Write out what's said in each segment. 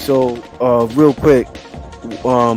So, real quick,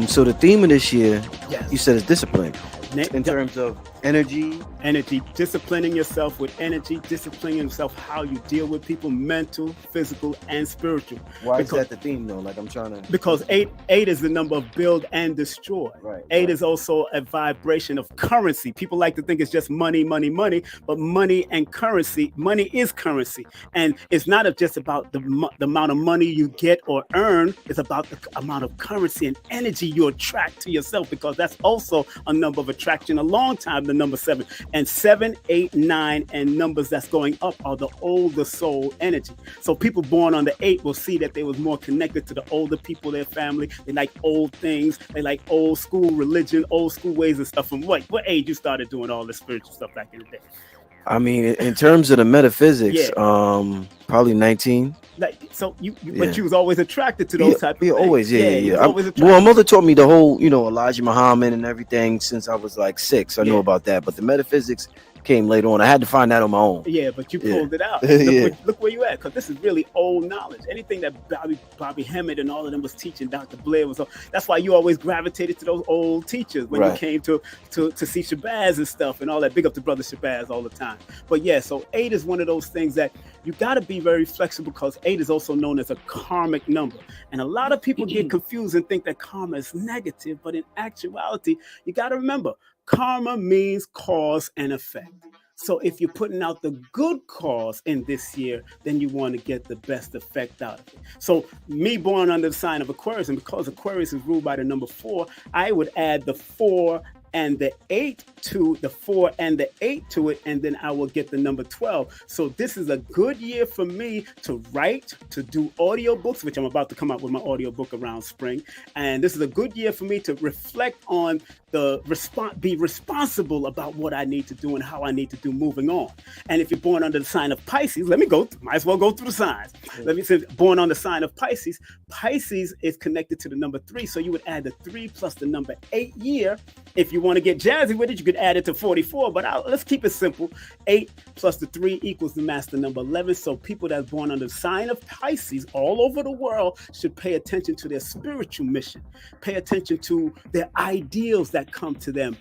so the theme of this year, Yes. you said is discipline in Yep. terms of energy. Energy, disciplining yourself with energy, disciplining yourself how you deal with people, mental, physical, and spiritual. Why is Because that the theme though? Like I'm trying to. because eight is the number of build and destroy. Right, Eight right. is also a vibration of currency. People like to think it's just money, money, money, but money and currency, money is currency, and it's not just about the amount of money you get or earn. It's about the amount of currency and energy you attract to yourself, because that's also a number of attraction. A long time, the number 7 and 7, 8, 9, and numbers that's going up are the older soul energy. So people born on the 8 will see that they was more connected to the older people, their family. They like old things. They like old school religion, old school ways and stuff. From what age you started doing all this spiritual stuff back in the day? I mean, in terms of the metaphysics, Yeah. probably 19. Like, so you Yeah. but you was always attracted to those type of Yeah, things. always, yeah. You was always Well, attracted. my mother taught me the whole, Elijah Muhammad and everything since I was like 6. I knew Yeah. about that, but the metaphysics came later on. I had to find that on my own. Yeah, but you Yeah. pulled it out. Yeah. Look where you at, because this is really old knowledge. Anything that Bobby Hemmett and all of them was teaching, Dr. Blair was. That's why you always gravitated to those old teachers when you Right. came to see Shabazz and stuff and all that. Big up to brother Shabazz all the time. But yeah, so 8 is one of those things that you got to be very flexible, because 8 is also known as a karmic number, and a lot of people get confused and think that karma is negative, but in actuality, you got to remember, karma means cause and effect. So if you're putting out the good cause in this year, then you want to get the best effect out of it. So me born under the sign of Aquarius, and because Aquarius is ruled by the number 4, I would add the 4 and the 8 to the 4 and the 8 to it, and then I will get the number 12. So this is a good year for me to write, to do audiobooks, which I'm about to come out with my audiobook around spring. And this is a good year for me to reflect on be responsible about what I need to do and how I need to do moving on. And if you're born under the sign of Pisces, might as well go through the signs. Let me say, born on the sign of Pisces, Pisces is connected to the number 3. So you would add the 3 plus the number 8 year. If you want to get jazzy with it, you could add it to 44, but let's keep it simple. 8 plus the 3 equals the master number 11. So people that's born under the sign of Pisces all over the world should pay attention to their spiritual mission. Pay attention to their ideals that come to them.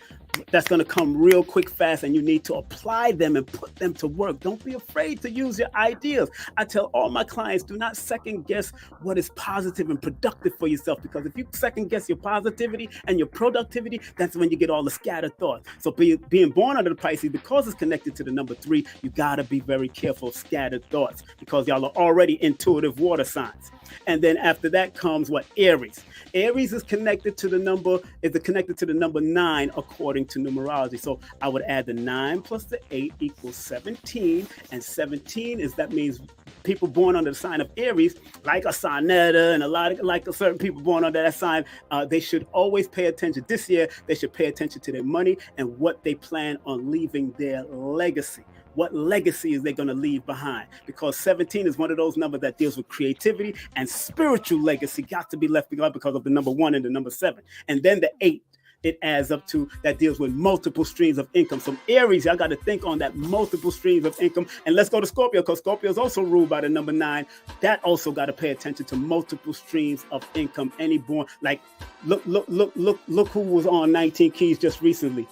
That's going to come real quick, fast, and you need to apply them and put them to work. Don't be afraid to use your ideas. I tell all my clients, do not second guess what is positive and productive for yourself, because if you second guess your positivity and your productivity, that's when you get all the scattered thoughts. So being born under the Pisces, because it's connected to the number 3, you got to be very careful of scattered thoughts, because y'all are already intuitive water signs. And then after that comes what? Aries. Aries is connected to the number 9 according to numerology. So I would add the 9 plus the 8 equals 17. And 17 means people born under the sign of Aries, like a Sonetta and like certain people born under that sign, they should always pay attention. This year, they should pay attention to their money and what they plan on leaving their legacy. What legacy is they going to leave behind? Because 17 is one of those numbers that deals with creativity, and spiritual legacy got to be left behind because of the number 1 and the number 7. And then the 8, it adds up to, that deals with multiple streams of income. So Aries, y'all got to think on that multiple streams of income. And let's go to Scorpio, because Scorpio is also ruled by the number 9. That also got to pay attention to multiple streams of income. Any born, like, look who was on 19 Keys just recently.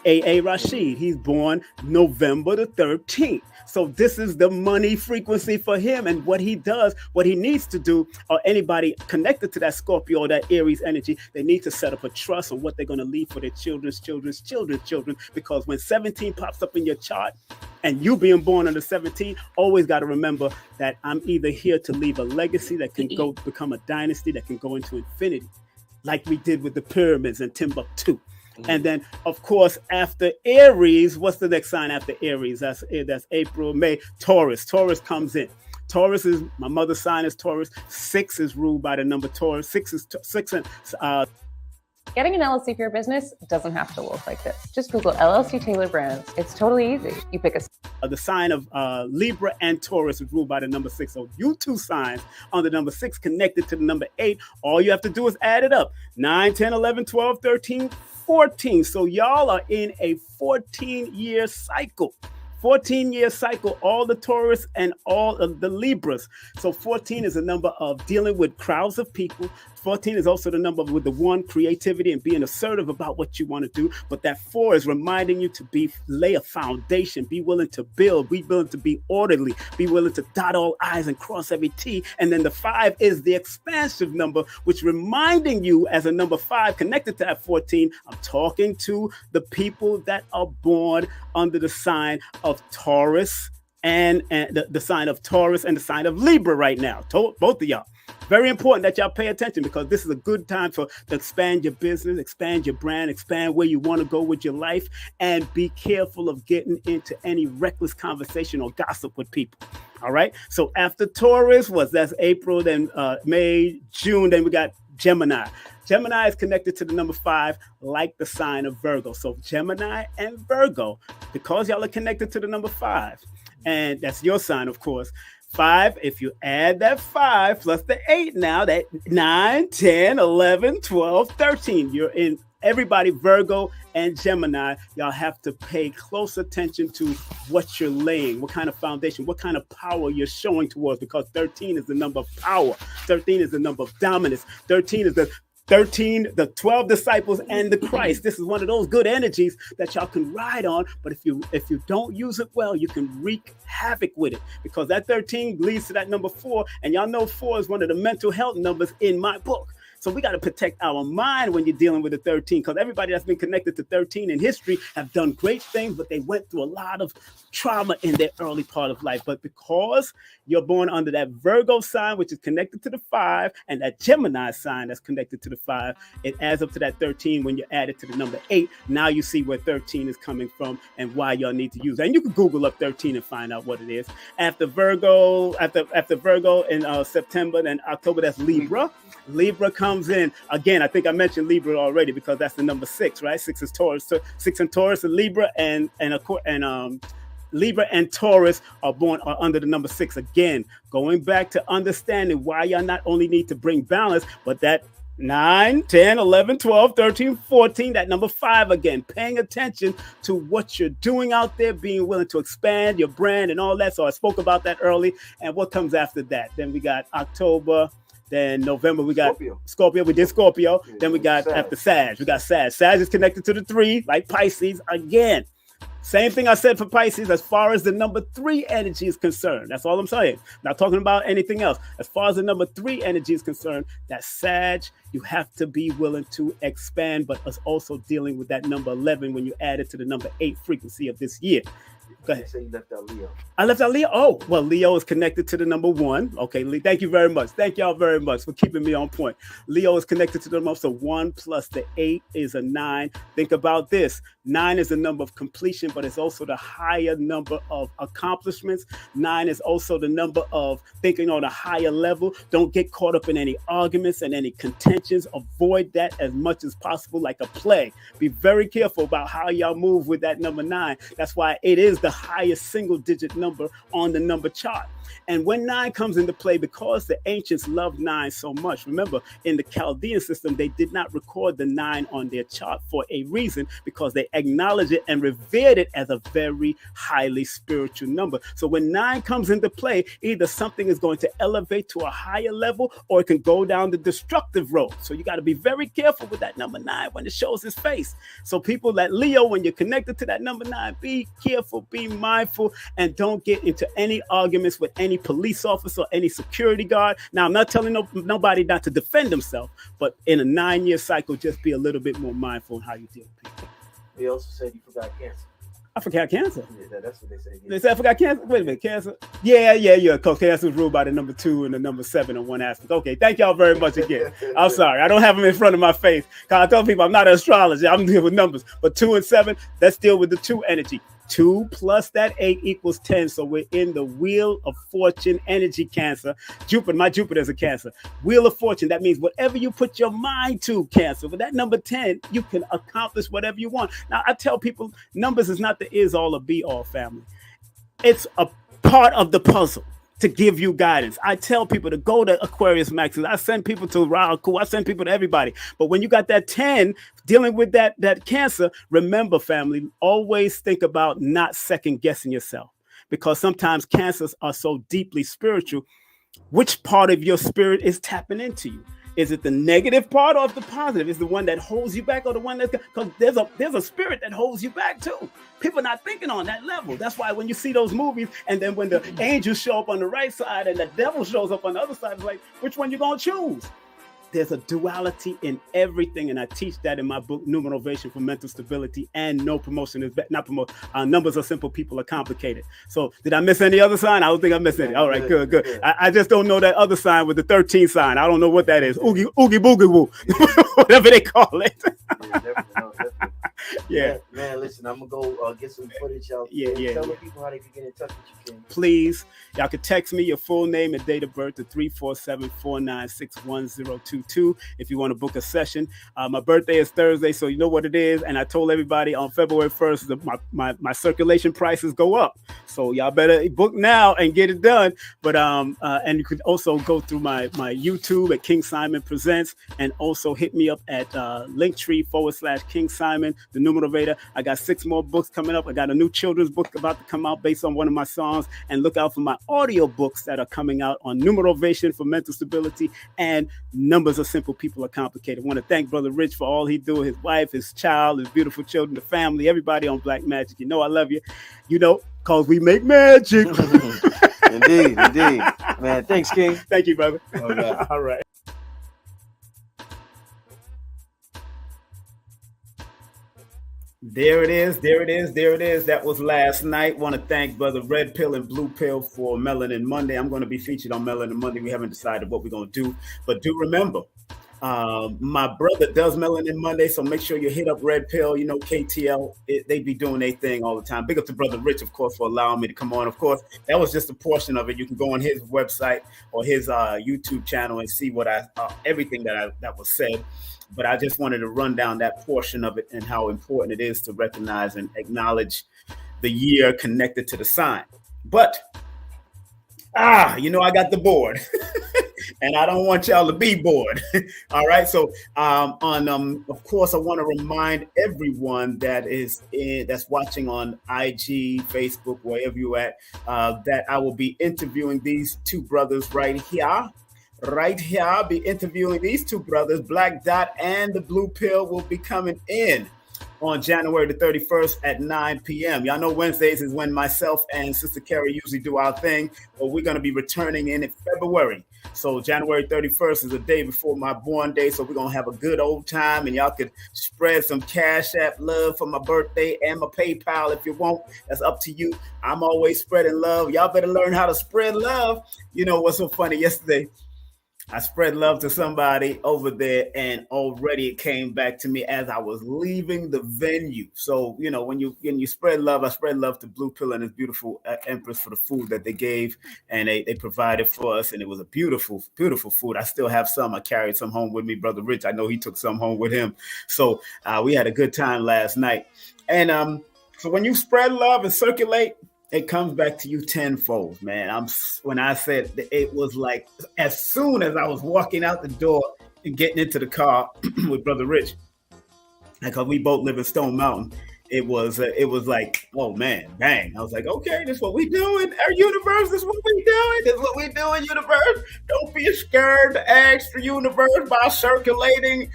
A.A. Rashid. He's born November the 13th. So this is the money frequency for him, and what he does, what he needs to do, or anybody connected to that Scorpio or that Aries energy, they need to set up a trust on what they're going to leave for their children's children, because when 17 pops up in your chart, and you being born under 17, always got to remember that I'm either here to leave a legacy that can go become a dynasty that can go into infinity, like we did with the pyramids and Timbuktu. And then, of course, after Aries, what's the next sign after Aries? That's April, May. Taurus. Taurus comes in. Taurus is, my mother's sign is Taurus. 6 is ruled by the number Taurus. 6 and Getting an LLC for your business doesn't have to look like this. Just Google LLC Taylor Brands. It's totally easy. You pick the sign of Libra and Taurus is ruled by the number 6. So you two signs on the number 6 connected to the number 8. All you have to do is add it up. 9, 10, 11, 12, 13, 14. So y'all are in a 14-year cycle. 14-year cycle, all the Taurus and all of the Libras. So 14 is a number of dealing with crowds of people. 14 is also the number with the one, creativity and being assertive about what you want to do. But that 4 is reminding you to lay a foundation, be willing to build, be willing to be orderly, be willing to dot all I's and cross every T. And then the 5 is the expansive number, which reminding you as a number 5 connected to that 14, I'm talking to the people that are born under the sign of Taurus and the sign of Taurus and the sign of Libra right now. Both of y'all. Very important that y'all pay attention, because this is a good time to expand your business, expand your brand, expand where you want to go with your life, and be careful of getting into any reckless conversation or gossip with people. All right. So after Taurus that's April, then May, June, then we got Gemini. Gemini is connected to the number 5, like the sign of Virgo. So Gemini and Virgo, because y'all are connected to the number 5, and that's your sign, of course. 5, if you add that 5 plus the 8 now, that 9, 10, 11, 12, 13. You're in everybody, Virgo and Gemini. Y'all have to pay close attention to what you're laying, what kind of foundation, what kind of power you're showing towards, because 13 is the number of power. 13 is the number of dominance. 13 is the 12 disciples and the Christ. This is one of those good energies that y'all can ride on. But if you don't use it well, you can wreak havoc with it, because that 13 leads to that number 4. And y'all know 4 is one of the mental health numbers in my book. So we got to protect our mind when you're dealing with the 13, because everybody that's been connected to 13 in history have done great things, but they went through a lot of trauma in their early part of life. But because you're born under that Virgo sign, which is connected to the 5, and that Gemini sign that's connected to the 5, it adds up to that 13 when you add it to the number 8. Now you see where 13 is coming from and why y'all need to use it. And you can Google up 13 and find out what it is. After Virgo in September, then October, that's Libra. Libra comes in again. I think I mentioned Libra already, because that's the number 6, right? 6 is Taurus. So 6 and Taurus and Libra and Libra and Taurus are under the number 6. Again, going back to understanding why y'all not only need to bring balance, but that 9, 10, 11, 12, 13, 14, that number 5 again, paying attention to what you're doing out there, being willing to expand your brand and all that. So I spoke about that early. And what comes after that? Then we got October. Then November, we got Scorpio. We did Scorpio. Yeah, then we got after Sag. We got Sag. Sag is connected to the 3, like Pisces. Again, same thing I said for Pisces as far as the number 3 energy is concerned. That's all I'm saying. Not talking about anything else. As far as the number 3 energy is concerned, that Sag, you have to be willing to expand, but it's also dealing with that number 11 when you add it to the number 8 frequency of this year. Go ahead. You left out Leo. I left out Leo. Oh, well, Leo is connected to the number 1. Okay, thank you very much. Thank y'all very much for keeping me on point. Leo is connected to the number, so 1 plus the 8 is a 9. Think about this. 9 is the number of completion, but it's also the higher number of accomplishments. 9 is also the number of thinking on a higher level. Don't get caught up in any arguments and any contentions. Avoid that as much as possible, like a plague. Be very careful about how y'all move with that number 9. That's why it is the highest single digit number on the number chart. And when 9 comes into play, because the ancients loved 9 so much, remember, in the Chaldean system, they did not record the 9 on their chart for a reason, because they acknowledged it and revered it as a very highly spiritual number. So when 9 comes into play, either something is going to elevate to a higher level, or it can go down the destructive road. So you got to be very careful with that number 9 when it shows its face. So people like Leo, when you're connected to that number 9, be careful, be mindful, and don't get into any arguments with any police officer or any security guard. Now, I'm not telling nobody not to defend themselves, but in a 9-year cycle, just be a little bit more mindful in how you deal with people. They also said you forgot Cancer. I forgot Cancer. Yeah, that's what they said. They said I forgot Cancer. Wait a minute, Cancer. Yeah. Because Cancer was ruled by the number 2 and the number 7 on one aspect. Okay, thank y'all very much again. I'm sorry, I don't have them in front of my face. Cause I tell people I'm not an astrologer. I'm dealing with numbers. But 2 and 7, let's deal with the 2 energy. 2 plus that 8 equals 10. So we're in the Wheel of Fortune energy, Cancer. My Jupiter is a Cancer. Wheel of Fortune, that means whatever you put your mind to, Cancer. With that number 10, you can accomplish whatever you want. Now, I tell people, numbers is not the is all or be all, family. It's a part of the puzzle. to give you guidance. I tell people to go to Aquarius Maxes. I send people to Rahu. I send people to everybody. But when you got that 10 dealing with that Cancer, remember, family, always think about not second guessing yourself, because sometimes Cancers are so deeply spiritual. Which part of your spirit is tapping into you? Is it the negative part or the positive? Is the one that holds you back or the one that's, because there's a spirit that holds you back too. People not thinking on that level. That's why when you see those movies and then when the angels show up on the right side and the devil shows up on the other side, it's like, which one you gonna choose? There's a duality in everything, and I teach that in my book, Numerovation for Mental Stability, and No Promotion is not promote. Numbers are simple, people are complicated. So did I miss any other sign? I don't think I missed any. All right, good. I just don't know that other sign with the 13 sign. I don't know what that is. Oogie boogie woo, whatever they call it. Yeah. Man, listen, I'm gonna go get some footage out. Tell the people how they can get in touch with you, King. Please, y'all can text me your full name and date of birth to 347-496-1022 if you want to book a session. My birthday is Thursday, so you know what it is. And I told everybody on February 1st, my circulation prices go up. So y'all better book now and get it done. But and you could also go through my YouTube at King Simon Presents, and also hit me up at Linktree/King Simon, the Numerovator. I got 6 more books coming up. I got a new children's book about to come out based on one of my songs, and look out for my audio books that are coming out on Numerovation for Mental Stability and Numbers Are Simple, People Are Complicated. I want to thank Brother Rich for all he do, his wife, his child, his beautiful children, the family, everybody on Black Magic. You know I love you. You know, cause we make magic. Indeed. Man, thanks, King. Thank you, brother. Okay. All right. There it is. That was last night. Want to thank Brother Red Pill and Blue Pill for Melanin Monday. I'm going to be featured on Melanin Monday. We haven't decided what we're going to do, but do remember, my brother does Melanin Monday, so make sure you hit up Red Pill. You know, KTL, they be doing their thing all the time. Big up to Brother Rich, of course, for allowing me to come on. Of course, that was just a portion of it. You can go on his website or his YouTube channel and see what everything that was said. But I just wanted to run down that portion of it and how important it is to recognize and acknowledge the year connected to the sign. But, I got the board. And I don't want y'all to be bored. All right. So of course, I want to remind everyone that's watching on IG, Facebook, wherever you're at, that I will be interviewing these 2 brothers right here. I'll be interviewing these 2 brothers. Black Dot and the Blue Pill will be coming in on January the 31st at 9 p.m. Y'all know Wednesdays is when myself and Sister Carrie usually do our thing, but we're going to be returning in February. So January 31st is the day before my born day, so we're going to have a good old time, and y'all could spread some Cash App love for my birthday and my PayPal if you want. That's up to you. I'm always spreading love. Y'all better learn how to spread love. You know what's so funny? Yesterday, I spread love to somebody over there, and already it came back to me as I was leaving the venue. So, when you spread love, I spread love to Blue Pill and his beautiful Empress for the food that they gave, and they provided for us, and it was a beautiful, beautiful food. I still have some. I carried some home with me. Brother Rich, I know he took some home with him. So we had a good time last night. And so when you spread love and circulate, it comes back to you tenfold, man. When I said that, it was like as soon as I was walking out the door and getting into the car with Brother Rich, because we both live in Stone Mountain, it was like, oh man, bang. I was like, okay, this is what we doing. Our universe, this is what we doing. This is what we doing, universe. Don't be scared to ask the universe by circulating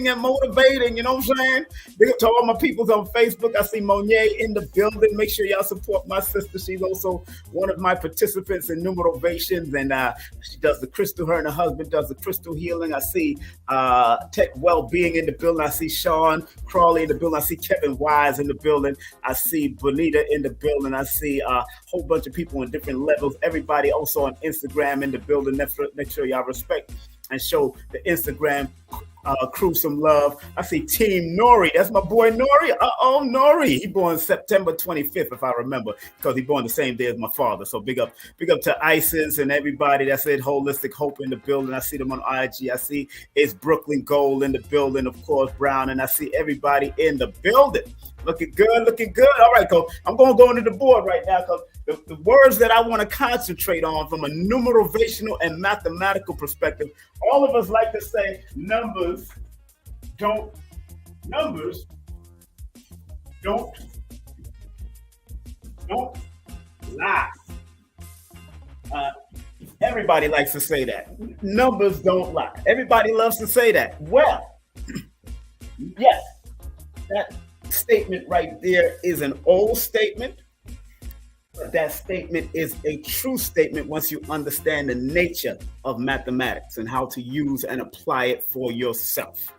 and motivating. You know what I'm saying? Big up to all my peoples on Facebook. I see Monier in the building. Make sure y'all support my sister. She's also one of my participants in Numerovations, and she does the crystal. Her and her husband does the crystal healing. I see Tech Wellbeing in the building. I see Sean Crawley in the building. I see Kevin Wise in the building. I see Bonita in the building. I see a whole bunch of people on different levels. Everybody also on Instagram in the building. Make sure y'all respect and show the Instagram crew some love. I see Team Nori. That's my boy Nori. Nori. He born September 25th, if I remember, because he born the same day as my father. So big up to Isis and everybody. That's it. Holistic Hope in the building. I see them on IG. I see it's Brooklyn Gold in the building, of course, Brown, and I see everybody in the building. Looking good. All right, Coach. I'm going to go into the board right now because the words that I want to concentrate on from a numerational and mathematical perspective. All of us like to say numbers don't lie. Everybody likes to say that. Numbers don't lie. Everybody loves to say that. Well, yes, that statement right there is an old statement. But that statement is a true statement once you understand the nature of mathematics and how to use and apply it for yourself.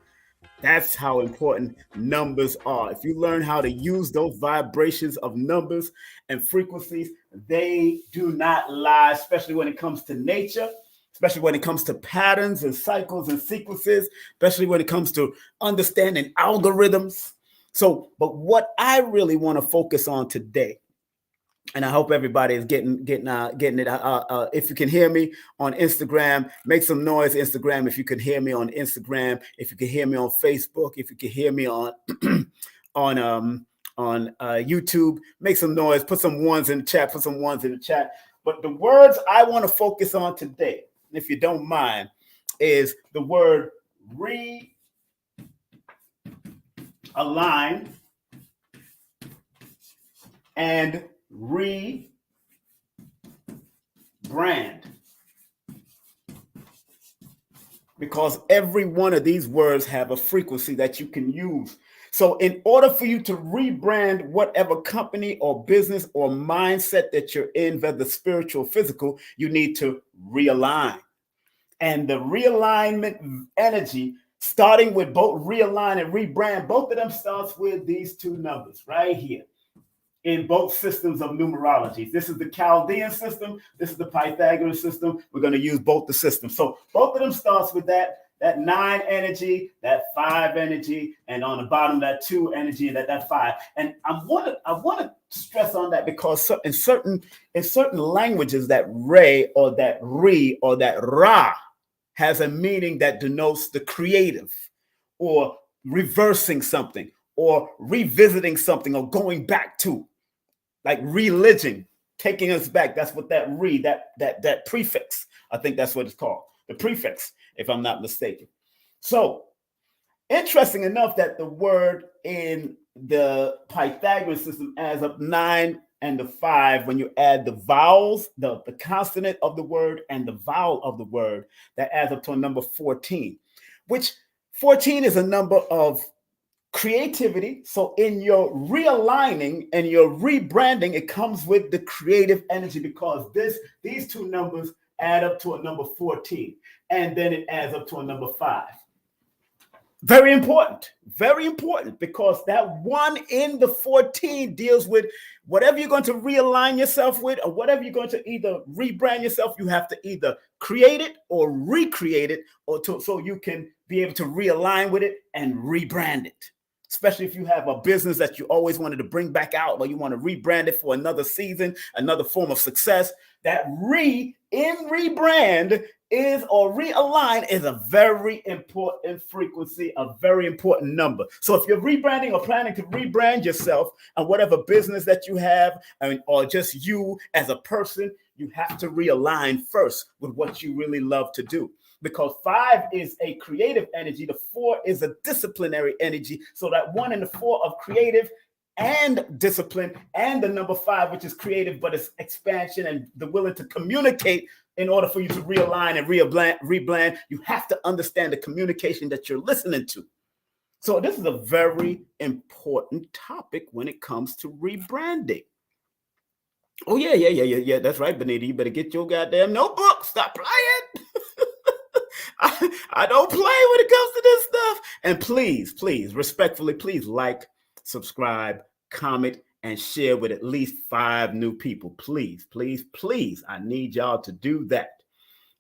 That's how important numbers are. If you learn how to use those vibrations of numbers and frequencies, they do not lie, especially when it comes to nature, especially when it comes to patterns and cycles and sequences, especially when it comes to understanding algorithms. So, but what I really want to focus on today, and I hope everybody is getting it. If you can hear me on Instagram, make some noise, Instagram. If you can hear me on Instagram, if you can hear me on Facebook, if you can hear me on on YouTube, make some noise. Put some ones in the chat. But the words I want to focus on today, if you don't mind, is the word realign and rebrand, because every one of these words have a frequency that you can use. So in order for you to rebrand whatever company or business or mindset that you're in, whether spiritual or physical, you need to realign. And the realignment energy, starting with both realign and rebrand, both of them starts with these two numbers right here. In both systems of numerology. This is the Chaldean system. This is the Pythagorean system. We're going to use both the systems. So both of them starts with that 9 energy, that 5 energy, and on the bottom that 2 energy, and that 5. And I want to stress on that because in certain languages, that re or that re or that ra has a meaning that denotes the creative, or reversing something, or revisiting something, or going back to. Like religion, taking us back. That's what that that prefix, I think that's what it's called. The prefix, if I'm not mistaken. So interesting enough that the word in the Pythagorean system adds up 9 and the 5 when you add the vowels, the consonant of the word and the vowel of the word, that adds up to a number 14, which 14 is a number of creativity. So in your realigning and your rebranding, it comes with the creative energy, because these two numbers add up to a number 14, and then it adds up to a number 5. Very important, because that 1 in the 14 deals with whatever you're going to realign yourself with, or whatever you're going to either rebrand yourself. You have to either create it or recreate it, so you can be able to realign with it and rebrand it. Especially if you have a business that you always wanted to bring back out, or you want to rebrand it for another season, another form of success. That rebrand is, or realign, is a very important frequency, a very important number. So if you're rebranding or planning to rebrand yourself and whatever business that you have, or just you as a person, you have to realign first with what you really love to do. Because 5 is a creative energy, the 4 is a disciplinary energy. So that 1 and the 4 of creative and discipline, and the number 5, which is creative, but it's expansion and the willing to communicate. In order for you to realign and rebrand, you have to understand the communication that you're listening to. So this is a very important topic when it comes to rebranding. Oh, yeah. That's right, Benita. You better get your goddamn notebook. Stop playing. I don't play when it comes to this stuff. And please, respectfully, please like, subscribe, comment, and share with at least 5 new people. Please. I need y'all to do that,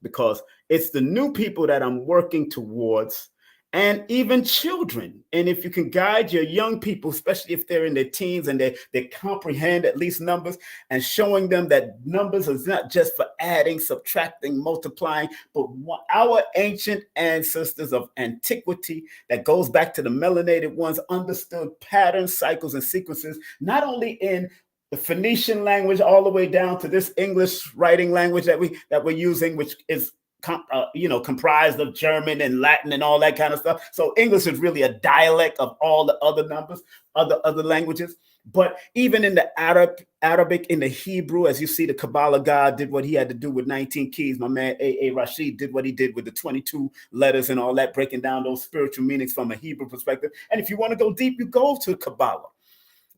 because it's the new people that I'm working towards, and even children. And if you can guide your young people, especially if they're in their teens and they comprehend at least numbers, and showing them that numbers is not just for adding, subtracting, multiplying, but our ancient ancestors of antiquity that goes back to the melanated ones understood patterns, cycles, and sequences, not only in the Phoenician language, all the way down to this English writing language that we're using, which is comprised of German and Latin and all that kind of stuff. So English is really a dialect of all the other numbers, other languages. But even in the Arabic, in the Hebrew, as you see, the Kabbalah God did what he had to do with 19 keys. My man A.A. Rashid did what he did with the 22 letters and all that, breaking down those spiritual meanings from a Hebrew perspective. And if you want to go deep, you go to Kabbalah.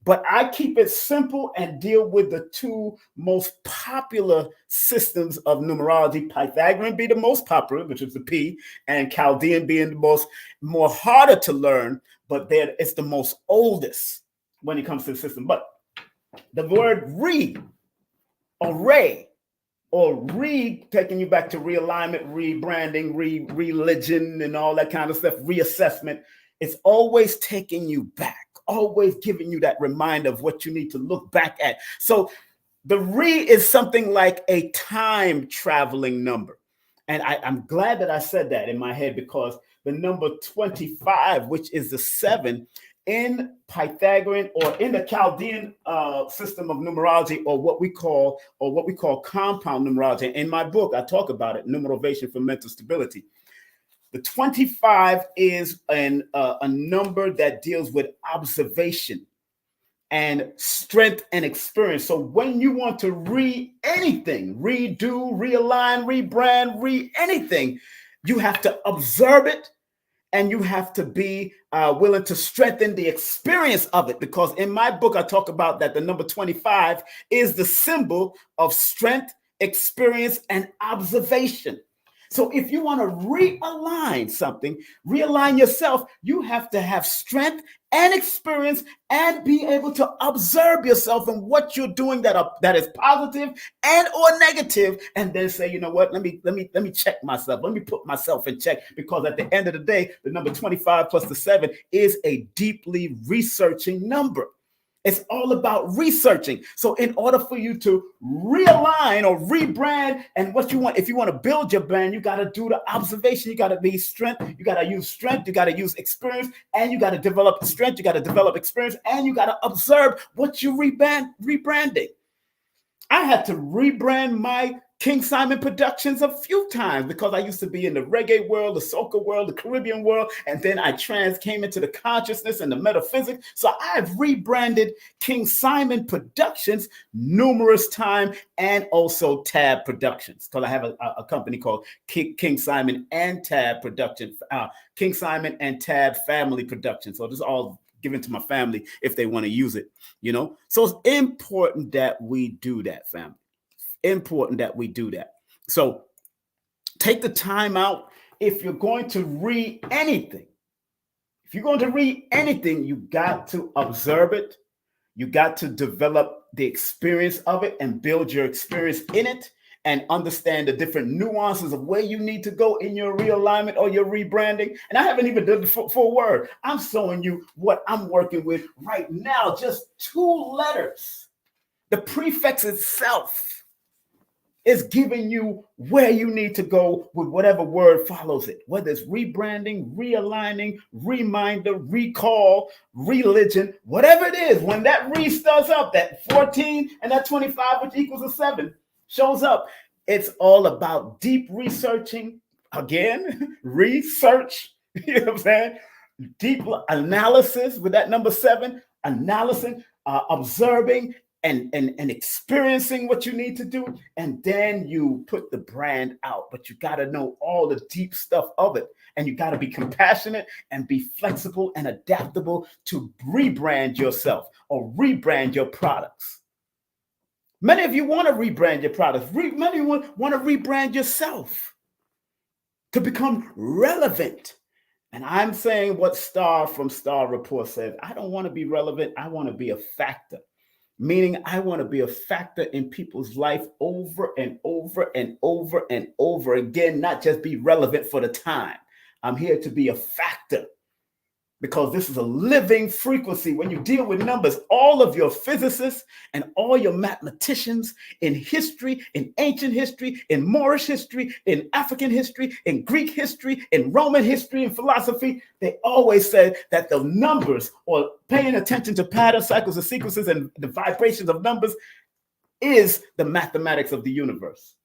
But I keep it simple and deal with the two most popular systems of numerology. Pythagorean being the most popular, which is the P, and Chaldean being the more harder to learn, but it's the most oldest when it comes to the system. But the word array, taking you back to realignment, rebranding, religion, and all that kind of stuff, reassessment, it's always taking you back. Always giving you that reminder of what you need to look back at. So the is something like a time traveling number. And I'm glad that I said that in my head, because the number 25, which is the 7 in Pythagorean or in the Chaldean system of numerology, or what we call compound numerology. In my book, I talk about it, Numerovation for Mental Stability. The 25 is a number that deals with observation and strength and experience. So when you want to anything, redo, realign, rebrand, anything, you have to observe it, and you have to be willing to strengthen the experience of it. Because in my book, I talk about that the number 25 is the symbol of strength, experience, and observation. So if you want to realign something, realign yourself, you have to have strength and experience and be able to observe yourself and what you're doing that is positive and or negative, and then say, you know what, let me check myself. Let me put myself in check, because at the end of the day, the number 25 plus the 7 is a deeply researching number. It's all about researching. So in order for you to realign or rebrand and what you want, if you want to build your brand, you got to do the observation. You got to be strength. You got to use strength. You got to use experience, and you got to develop strength. You got to develop experience, and you got to observe what you're rebranding. I had to rebrand my King Simon Productions a few times, because I used to be in the reggae world, the soca world, the Caribbean world, and then I came into the consciousness and the metaphysics. So I've rebranded King Simon Productions numerous times, and also Tab Productions, because I have a company called King Simon and Tab Productions, King Simon and Tab Family Productions. So this is all given to my family if they want to use it, So it's important that we do that, family. Important that we do that. So take the time out. If you're going to read anything, you got to observe it. You got to develop the experience of it and build your experience in it, and understand the different nuances of where you need to go in your realignment or your rebranding. And I haven't even done the full word. I'm showing you what I'm working with right now. Just 2 letters. The prefix itself is giving you where you need to go with whatever word follows it, whether it's rebranding, realigning, reminder, recall, religion, whatever it is. When that starts up, that 14 and that 25, which equals a 7, shows up, it's all about deep researching. Again, research, you know what I'm saying? Deep analysis with that number 7, analyzing, observing, and experiencing what you need to do, and then you put the brand out. But you got to know all the deep stuff of it, and you got to be compassionate and be flexible and adaptable to rebrand yourself or rebrand your products. Many of you want to rebrand your products. Many of you want to rebrand yourself to become relevant. And I'm saying what Star from Star Report says. I don't want to be relevant. I want to be a factor. Meaning I want to be a factor in people's life over and over and over and over again, not just be relevant for the time. I'm here to be a factor because this is a living frequency. When you deal with numbers, all of your physicists and all your mathematicians in history, in ancient history, in Moorish history, in African history, in Greek history, in Roman history, and philosophy, they always said that the numbers, or paying attention to patterns, cycles, and sequences, and the vibrations of numbers, is the mathematics of the universe.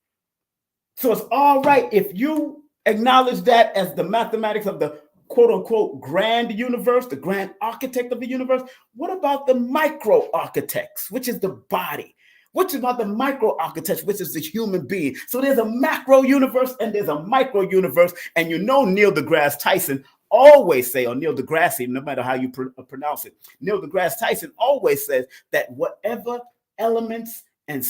So it's all right if you acknowledge that as the mathematics of the quote unquote grand universe, the grand architect of the universe. What about the micro architects, which is the body? What about the micro architects, which is the human being? So there's a macro universe and there's a micro universe. And you know, Neil deGrasse Tyson always say, or Neil deGrasse, no matter how you pronounce it, Neil deGrasse Tyson always says that whatever elements and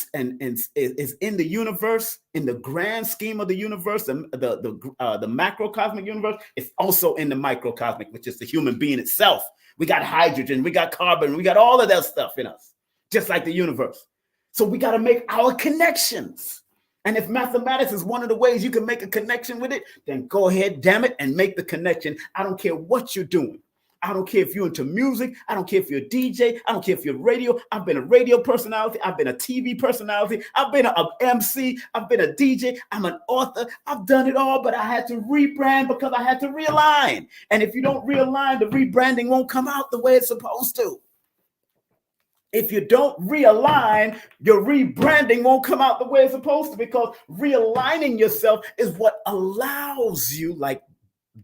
is in the universe, in the grand scheme of the universe, the macrocosmic universe, is also in the microcosmic, which is the human being itself. We got hydrogen, we got carbon, we got all of that stuff in us, just like the universe. So we got to make our connections. And if mathematics is one of the ways you can make a connection with it, then go ahead, damn it, and make the connection. I don't care what you're doing. I don't care if you're into music. I don't care if you're a DJ. I don't care if you're radio. I've been a radio personality. I've been a TV personality. I've been an MC. I've been a DJ. I'm an author. I've done it all, but I had to rebrand because I had to realign. And if you don't realign, the rebranding won't come out the way it's supposed to. If you don't realign, your rebranding won't come out the way it's supposed to, because realigning yourself is what allows you, like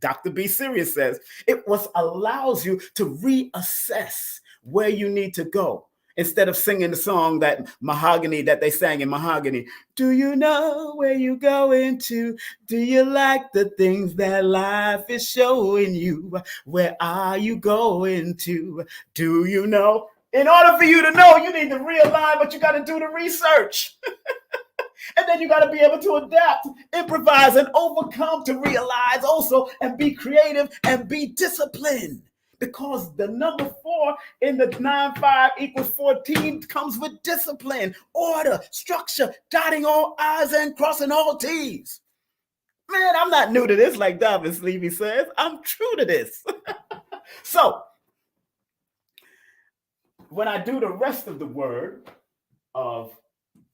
Dr. B. Sirius says, it was allows you to reassess where you need to go. Instead of singing the song that Mahogany, that they sang in Mahogany, do you know where you're going to? Do you like the things that life is showing you? Where are you going to? Do you know? In order for you to know, you need to realign, but you got to do the research. And then you got to be able to adapt, improvise, and overcome to realize also, and be creative and be disciplined. Because the number 4 in the 9-5 equals 14 comes with discipline, order, structure, dotting all I's and crossing all T's. Man, I'm not new to this, like David Levy says. I'm true to this. So, when I do the rest of the word of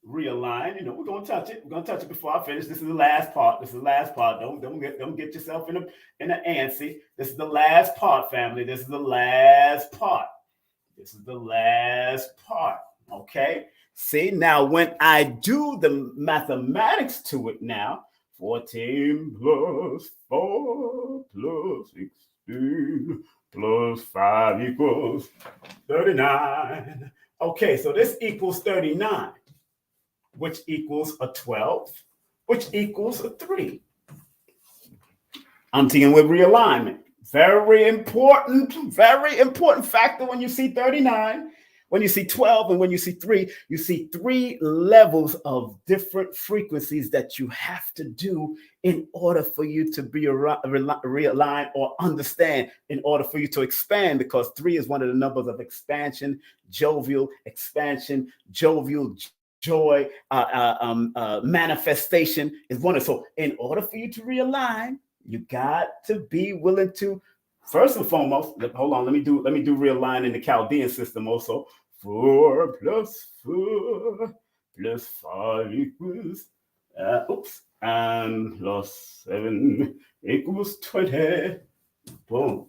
realign, you know, we're gonna touch it. We're gonna touch it before I finish. This is the last part. This is the last part. Don't get yourself in an antsy. This is the last part, family. This is the last part. This is the last part. Okay. See, now when I do the mathematics to it now, 14 plus 4 plus 16 plus 5 equals 39. Okay, so this equals 39. Which equals a 12, which equals a 3. I'm dealing with realignment. Very important factor when you see 39, when you see 12, and when you see 3. You see 3 levels of different frequencies that you have to do in order for you to be realigned or understand, in order for you to expand, because 3 is one of the numbers of expansion, jovial, joy, manifestation is one of. So in order for you to realign, you got to be willing to, first and foremost, hold on, let me do realign in the Chaldean system also. 4 plus 4 plus 5 equals and plus 7 equals 20. Boom.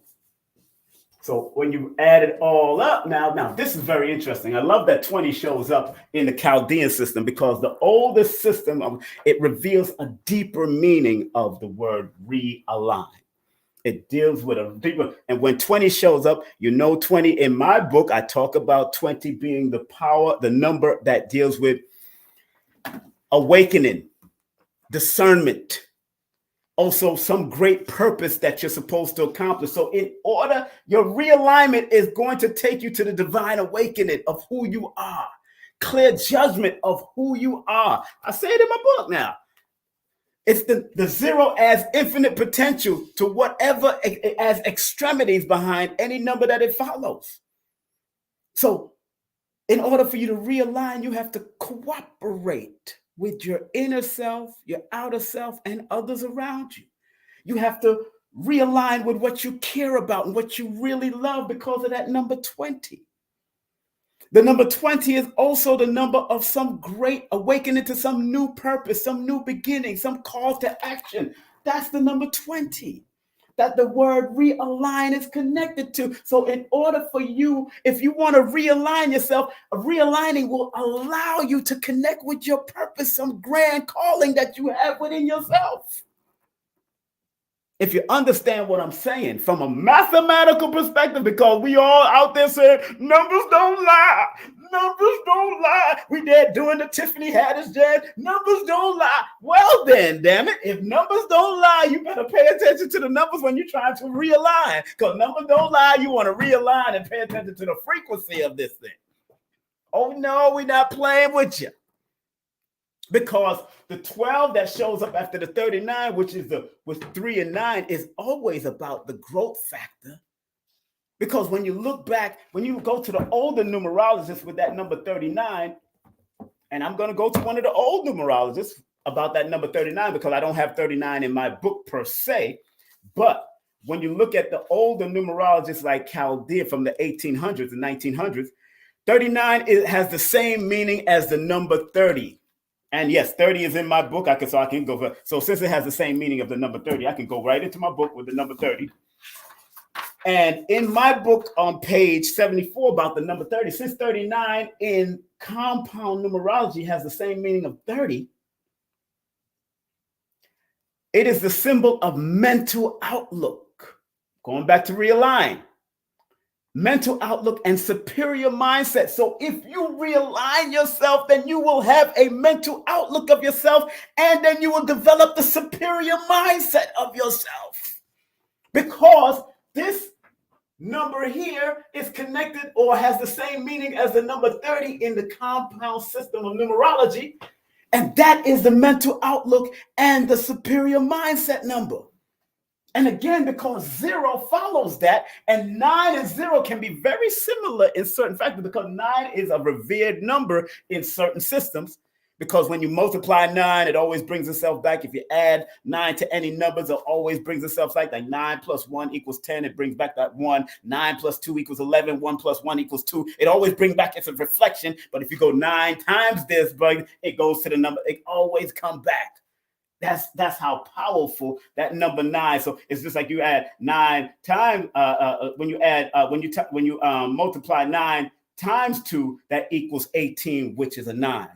So when you add it all up, now this is very interesting. I love that 20 shows up in the Chaldean system, because the oldest system, it reveals a deeper meaning of the word realign. It deals with a deeper, and when 20 shows up, you know 20. In my book, I talk about 20 being the power, the number that deals with awakening, discernment, also some great purpose that you're supposed to accomplish. So in order, your realignment is going to take you to the divine awakening of who you are, clear judgment of who you are. I say it in my book now. It's the zero as infinite potential to whatever as extremities behind any number that it follows. So in order for you to realign, you have to cooperate with your inner self, your outer self, and others around you. You have to realign with what you care about and what you really love because of that number 20. The number 20 is also the number of some great awakening to some new purpose, some new beginning, some call to action. That's the number 20 that the word realign is connected to. So in order for you, if you want to realign yourself, realigning will allow you to connect with your purpose, some grand calling that you have within yourself. If you understand what I'm saying from a mathematical perspective, because we all out there saying numbers don't lie, numbers don't lie. We there doing the Tiffany Haddish jazz, numbers don't lie. Well then, damn it, if numbers don't lie, you better pay attention to the numbers when you're trying to realign. Because numbers don't lie, you want to realign and pay attention to the frequency of this thing. Oh no, we're not playing with you. Because the 12 that shows up after the 39, which is with 3 and 9, is always about the growth factor. Because when you look back, when you go to the older numerologists with that number 39, and I'm going to go to one of the old numerologists about that number 39 because I don't have 39 in my book per se. But when you look at the older numerologists like Chaldea from the 1800s and 1900s, 39 has the same meaning as the number 30. And yes, 30 is in my book. So since it has the same meaning of the number 30, I can go right into my book with the number 30. And in my book on page 74 about the number 30, since 39 in compound numerology has the same meaning of 30, it is the symbol of mental outlook. Going back to realign. Mental outlook and superior mindset. So if you realign yourself, then you will have a mental outlook of yourself, and then you will develop the superior mindset of yourself. Because this number here is connected or has the same meaning as the number 30 in the compound system of numerology. And that is the mental outlook and the superior mindset number. And again, because 0 follows that, and 9 and 0 can be very similar in certain factors, because 9 is a revered number in certain systems. Because when you multiply 9, it always brings itself back. If you add 9 to any numbers, it always brings itself back. Like 9 plus 1 equals 10. It brings back that 1. 9 plus 2 equals 11. 1 plus 1 equals 2. It always brings back, it's a reflection. But if you go 9 times this, but it goes to the number. It always comes back. That's how powerful that number 9. So it's just like you add 9 times when you multiply 9 times 2, that equals 18, which is a 9.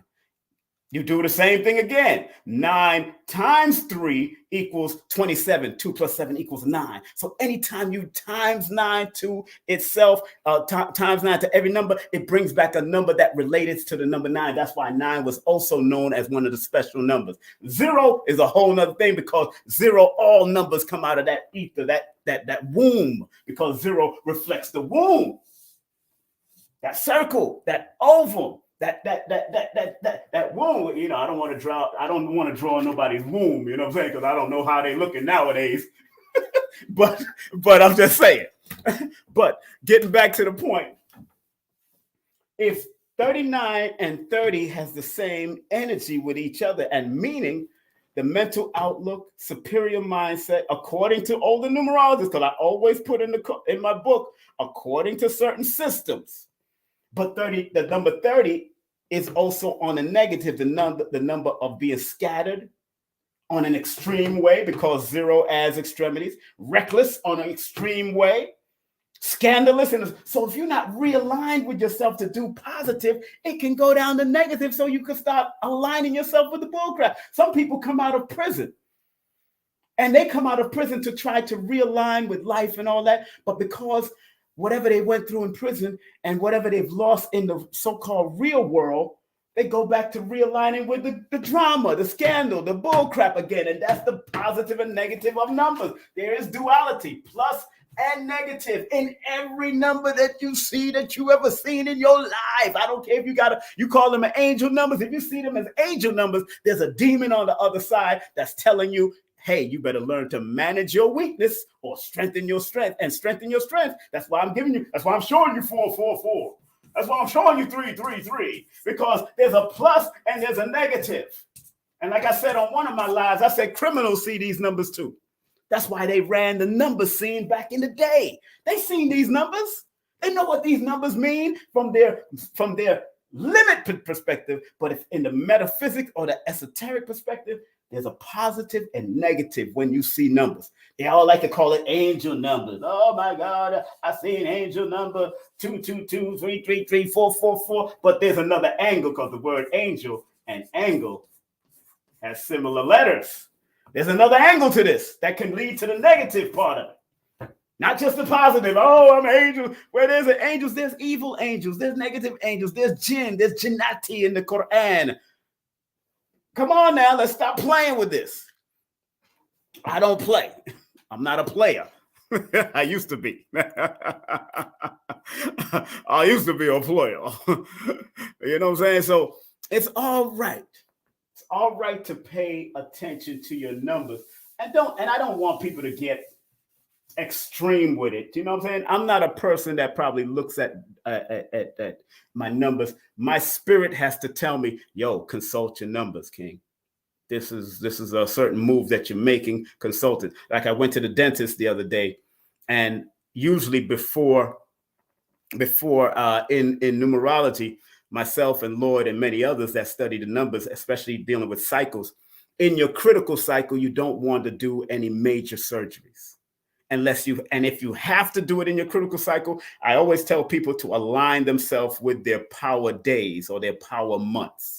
You do the same thing again. 9 times 3 equals 27. 2 plus 7 equals 9. So anytime you times 9 to itself, times 9 to every number, it brings back a number that relates to the number 9. That's why 9 was also known as one of the special numbers. 0 is a whole nother thing, because 0, all numbers come out of that ether, that womb, because 0 reflects the womb, that circle, that oval. That womb, you know, I don't want to draw nobody's womb, you know what I'm saying? Because I don't know how they looking nowadays. but I'm just saying. But getting back to the point, if 39 and 30 has the same energy with each other and meaning, the mental outlook, superior mindset, according to older numerologists, because I always put in my book, according to certain systems. But the number 30 is also on a negative, the number of being scattered on an extreme way, because 0 adds extremities, reckless on an extreme way, scandalous. And so if you're not realigned with yourself to do positive, it can go down to negative, so you can start aligning yourself with the bullcrap. Some people come out of prison, and they come out of prison to try to realign with life and all that, but because whatever they went through in prison and whatever they've lost in the so-called real world, they go back to realigning with the drama, the scandal, the bullcrap again. And that's the positive and negative of numbers. There is duality, plus and negative, in every number that you see, that you ever seen in your life. I don't care if you call them angel numbers. If you see them as angel numbers, there's a demon on the other side that's telling you, hey, you better learn to manage your weakness or strengthen your strength. And strengthen your strength. That's why I'm showing you 4, 4, 4. That's why I'm showing you 3, 3, 3. Because there's a plus and there's a negative. And like I said on one of my lives, I said criminals see these numbers too. That's why they ran the number scene back in the day. They seen these numbers. They know what these numbers mean from their limit perspective. But if in the metaphysics or the esoteric perspective, there's a positive and negative when you see numbers. They all like to call it angel numbers. Oh my God, I see an angel number 222, 333, 444. But there's another angle because the word angel and angle has similar letters. There's another angle to this that can lead to the negative part of it. Not just the positive. Oh, I'm an angel. Where there's angels, there's evil angels. There's negative angels. There's jinn. There's jinnati in the Quran. Come on now. Let's stop playing with this. I don't play. I'm not a player. I used to be. I used to be a player. You know what I'm saying? So it's all right. It's all right to pay attention to your numbers. And I don't want people to get extreme with it. You know what I'm saying? I'm not a person that probably looks at my numbers. My spirit has to tell me, yo, consult your numbers, King. This is a certain move that you're making. Consult it. Like I went to the dentist the other day, and usually before in numerology, myself and Lloyd and many others that study the numbers, especially dealing with cycles, in your critical cycle, you don't want to do any major surgeries. If you have to do it in your critical cycle, I always tell people to align themselves with their power days or their power months.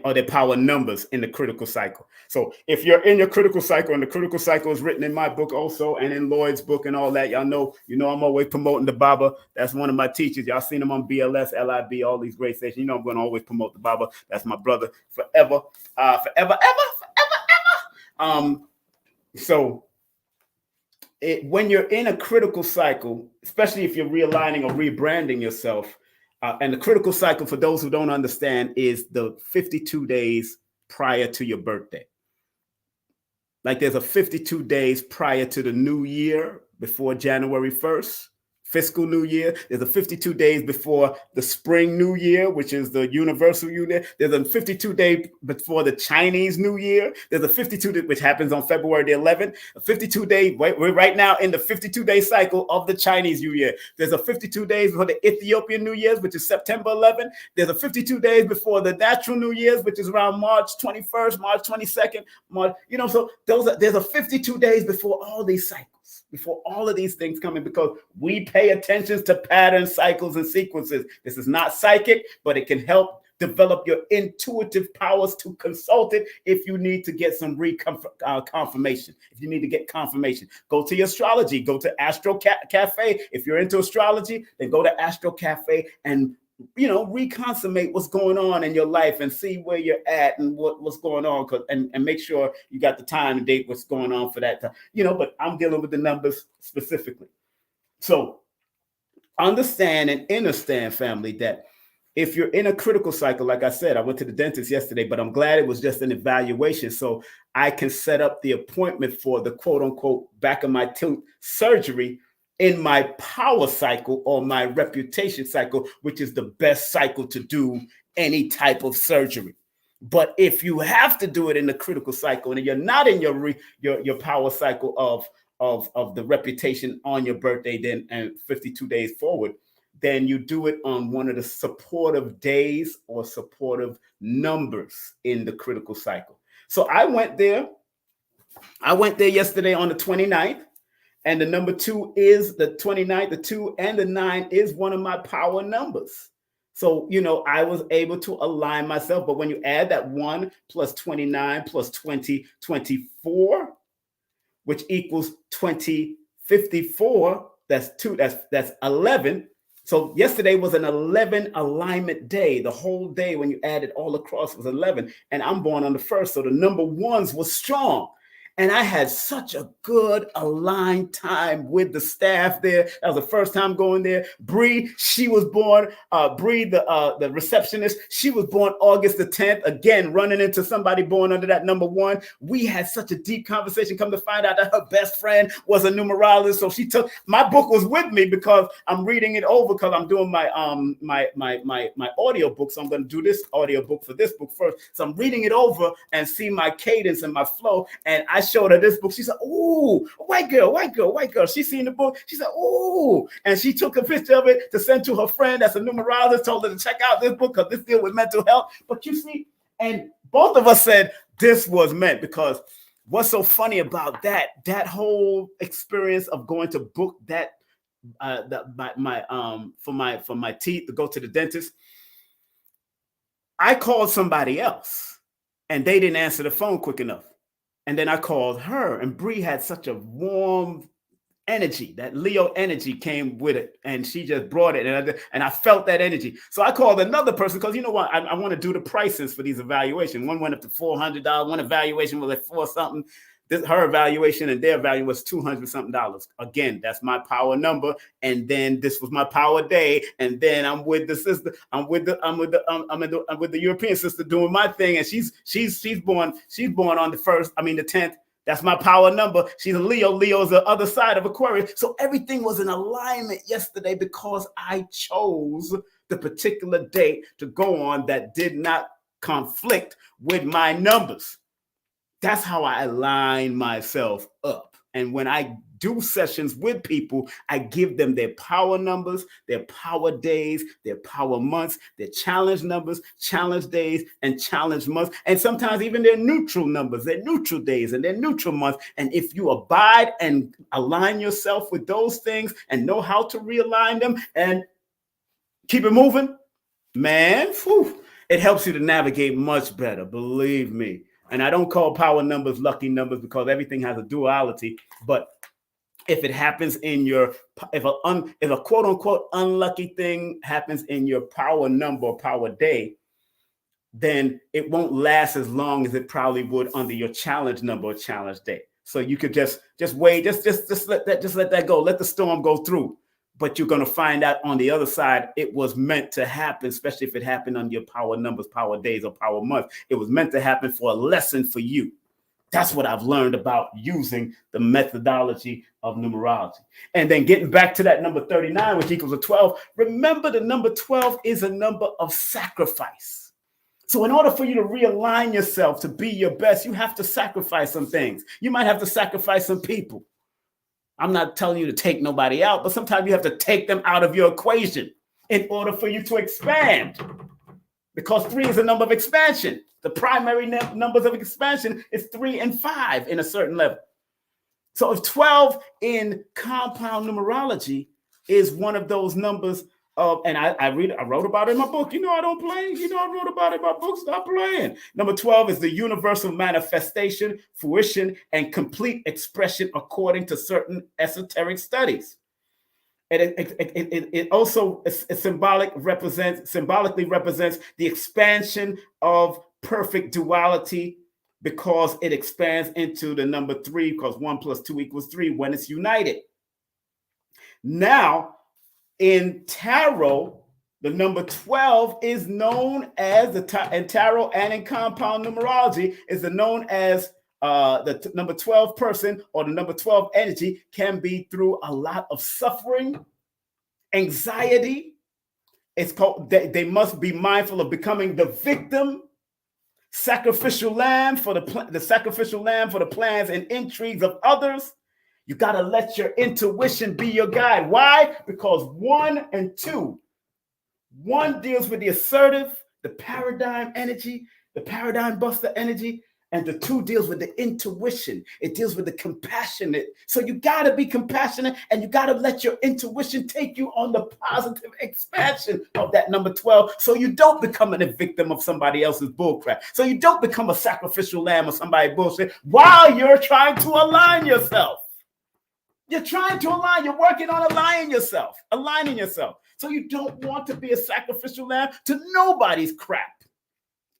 Or their power numbers in the critical cycle. So if you're in your critical cycle, and the critical cycle is written in my book also, and in Lloyd's book and all that, y'all know, I'm always promoting the Baba. That's one of my teachers. Y'all seen him on BLS, LIB, all these great stations. I'm going to always promote the Baba. That's my brother forever, forever. So when you're in a critical cycle, especially if you're realigning or rebranding yourself, and the critical cycle, for those who don't understand, is the 52 days prior to your birthday. Like there's a 52 days prior to the new year, before January 1st, fiscal new year. There's a 52 days before the spring new year, which is the universal year. There's a 52 day before the Chinese new year. There's a 52 which happens on February the 11th. A 52 day, we're right now in the 52 day cycle of the Chinese new year. There's a 52 days before the Ethiopian new year's, which is September 11th. There's a 52 days before the natural new year's, which is around March 21st, March 22nd. So there's a 52 days before all these cycles. Before all of these things come in, because we pay attention to patterns, cycles, and sequences. This is not psychic, but it can help develop your intuitive powers to consult it if you need to get some confirmation. If you need to get confirmation, go to your astrology, go to Astro Cafe. If you're into astrology, then go to Astro Cafe and reconsummate what's going on in your life and see where you're at and what's going on, and make sure you got the time and date what's going on for that time. But I'm dealing with the numbers specifically. So understand and understand, family, that if you're in a critical cycle, like I said, I went to the dentist yesterday, but I'm glad it was just an evaluation so I can set up the appointment for the quote unquote back of my tooth surgery in my power cycle or my reputation cycle, which is the best cycle to do any type of surgery. But if you have to do it in the critical cycle and you're not in your power cycle of the reputation on your birthday, then and 52 days forward, then you do it on one of the supportive days or supportive numbers in the critical cycle. So I went there yesterday on the 29th. And the number 2 is the 29th, the 2 and the 9 is one of my power numbers. So, I was able to align myself. But when you add that 1 plus 29 plus 20, 24, which equals 2054, that's 2, that's 11. So yesterday was an 11 alignment day. The whole day when you add it all across was 11. And I'm born on the 1st. So the number 1s was strong. And I had such a good aligned time with the staff there. That was the first time going there. Bree, she was born, Bree, the receptionist, she was born August the 10th. Again, running into somebody born under that number 1. We had such a deep conversation. Come to find out that her best friend was a numerologist. So she took, my book was with me because I'm reading it over because I'm doing my audio book. So I'm going to do this audio book for this book first. So I'm reading it over and see my cadence and my flow. And I showed her this book. She said, "Ooh, white girl. She seen the book. She said, "Ooh," and she took a picture of it to send to her friend that's a numerologist, told her to check out this book because this deal with mental health. But you see, and both of us said this was meant, because what's so funny about that whole experience of going to book that for my teeth to go to the dentist, I called somebody else and they didn't answer the phone quick enough. And then I called her, and Bree had such a warm energy. That Leo energy came with it, and she just brought it, and I felt that energy. So I called another person, because you know what, I want to do the prices for these evaluations. One went up to $400. One evaluation was like $4 something. Her evaluation and their value was $200 something. Again, that's my power number. And then this was my power day. And then I'm with the sister. I'm with the European sister doing my thing. And she's born on the 10th. That's my power number. She's a Leo. Leo's the other side of Aquarius. So everything was in alignment yesterday because I chose the particular date to go on that did not conflict with my numbers. That's how I align myself up. And when I do sessions with people, I give them their power numbers, their power days, their power months, their challenge numbers, challenge days, and challenge months. And sometimes even their neutral numbers, their neutral days, and their neutral months. And if you abide and align yourself with those things and know how to realign them and keep it moving, man, it helps you to navigate much better, believe me. And I don't call power numbers lucky numbers because everything has a duality. But if it happens in your, if a quote unquote unlucky thing happens in your power number or power day, then it won't last as long as it probably would under your challenge number or challenge day. So you could just wait, just let that go. Let the storm go through. But you're going to find out on the other side, it was meant to happen, especially if it happened on your power numbers, power days, or power months. It was meant to happen for a lesson for you. That's what I've learned about using the methodology of numerology. And then getting back to that number 39, which equals a 12. Remember, the number 12 is a number of sacrifice. So in order for you to realign yourself to be your best, you have to sacrifice some things. You might have to sacrifice some people. I'm not telling you to take nobody out, but sometimes you have to take them out of your equation in order for you to expand. Because 3 is a number of expansion. The primary numbers of expansion is 3 and 5 in a certain level. So if 12 in compound numerology is one of those numbers of, and I wrote about it in my book. You know, I don't play. You know, I wrote about it in my book. Stop playing. Number 12 is the universal manifestation, fruition, and complete expression according to certain esoteric studies. It also symbolically represents the expansion of perfect duality, because it expands into the number 3, because 1 + 2 = 3 when it's united. Now, in tarot, the number 12 is known as in tarot and in compound numerology is known as the number 12 person, or the number 12 energy, can be through a lot of suffering, anxiety. It's called, they must be mindful of becoming the victim, sacrificial lamb for the sacrificial lamb for the plans and intrigues of others. You got to let your intuition be your guide. Why? Because 1 and 2, 1 deals with the assertive, the paradigm energy, the paradigm buster energy, and the 2 deals with the intuition. It deals with the compassionate. So you got to be compassionate, and you got to let your intuition take you on the positive expansion of that number 12, so you don't become a victim of somebody else's bullcrap. So you don't become a sacrificial lamb or somebody bullshit while you're trying to align yourself. You're trying to align. You're working on aligning yourself. So you don't want to be a sacrificial lamb to nobody's crap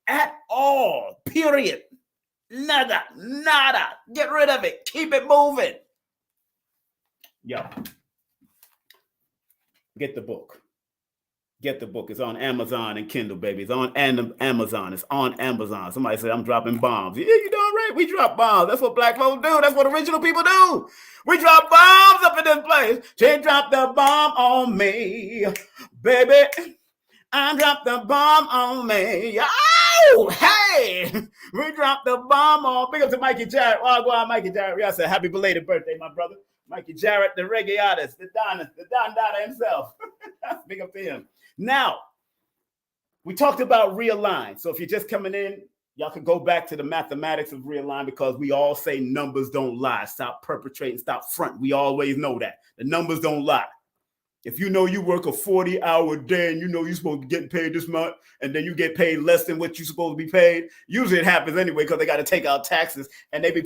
at all, period. Nada. Get rid of it. Keep it moving. Yo, get the book. It's on Amazon and Kindle, baby. It's on Amazon. Somebody said I'm dropping bombs. Yeah, you doing right. We drop bombs. That's what black folks do. That's what original people do. We drop bombs up in this place. She dropped the bomb on me, baby. I dropped the bomb on me. Woo! Hey! We dropped the bomb on. Big up to Mikey Jarrett. Oh, go on, Mikey Jarrett. Yeah, I said happy belated birthday, my brother. Mikey Jarrett, the reggae artist, the Don Dada himself. Big up to him. Now, we talked about realign. So if you're just coming in, y'all can go back to the mathematics of realign, because we all say numbers don't lie. Stop perpetrating, stop front. We always know that. The numbers don't lie. If you know you work a 40-hour day and you know you're supposed to be getting paid this month, and then you get paid less than what you're supposed to be paid, usually it happens anyway because they got to take out taxes, and they be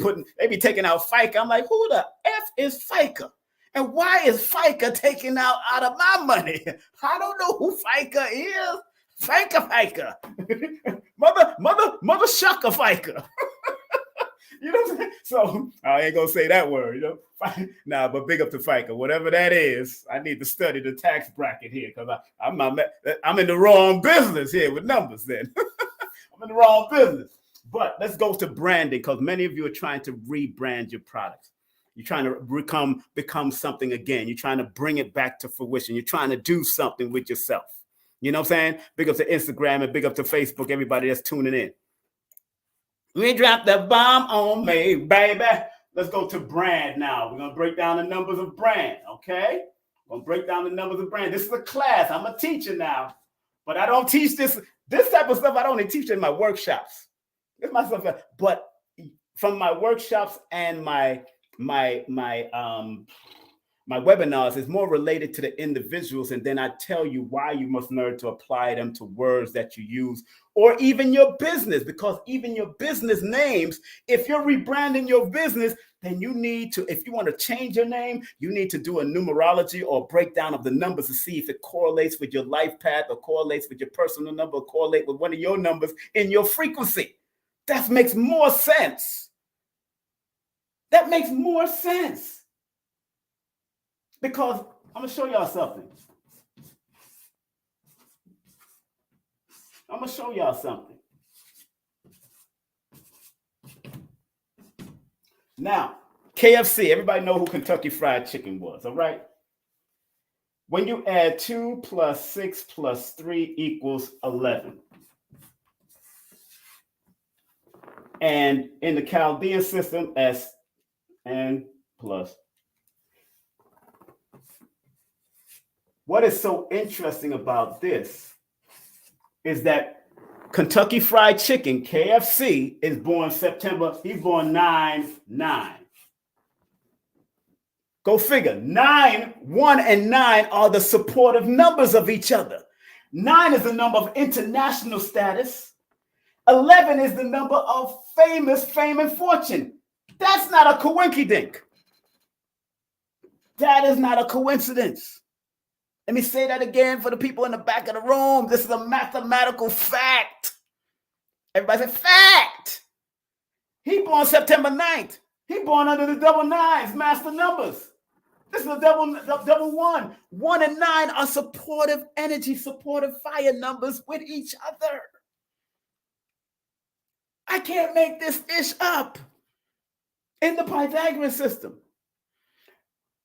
taking out FICA. I'm like, who the F is FICA? And why is FICA taking out of my money? I don't know who FICA is. FICA. mother shucker FICA. You know what I'm saying? So I ain't gonna say that word, you know. Nah, but big up to FICA, whatever that is. I need to study the tax bracket here, because I'm in the wrong business here with numbers. Then I'm in the wrong business. But let's go to branding, because many of you are trying to rebrand your products. You're trying to become something again. You're trying to bring it back to fruition. You're trying to do something with yourself. You know what I'm saying? Big up to Instagram and big up to Facebook, everybody that's tuning in. We dropped the bomb on me, baby. Let's go to brand now. We're going to break down the numbers of brand, okay? We're going to break down the numbers of brand. This is a class. I'm a teacher now, but I don't teach this type of stuff. I don't teach it in my workshops. It's my stuff. But from my workshops and my webinars is more related to the individuals, and then I tell you why you must learn to apply them to words that you use, or even your business, because even your business names, if you're rebranding your business, then you need to, if you want to change your name, you need to do a numerology or breakdown of the numbers to see if it correlates with your life path, or correlates with your personal number, or correlate with one of your numbers in your frequency. That makes more sense. That makes more sense. Because I'm going to show y'all something. Now, KFC, everybody know who Kentucky Fried Chicken was, all right? When you add 2 + 6 + 3 = 11. And in the Chaldean system, S and plus. What is so interesting about this is that Kentucky Fried Chicken, KFC, is born September. He's born 9/9. Go figure. 9, 1, and 9 are the supportive numbers of each other. 9 is the number of international status. 11 is the number of fame and fortune. That's not a coinkydink. That is not a coincidence. Let me say that again for the people in the back of the room. This is a mathematical fact. Everybody say fact. He born September 9th. He born under the double nines, master numbers. This is a double one. 1 and 9 are supportive energy, supportive fire numbers with each other. I can't make this ish up in the Pythagorean system.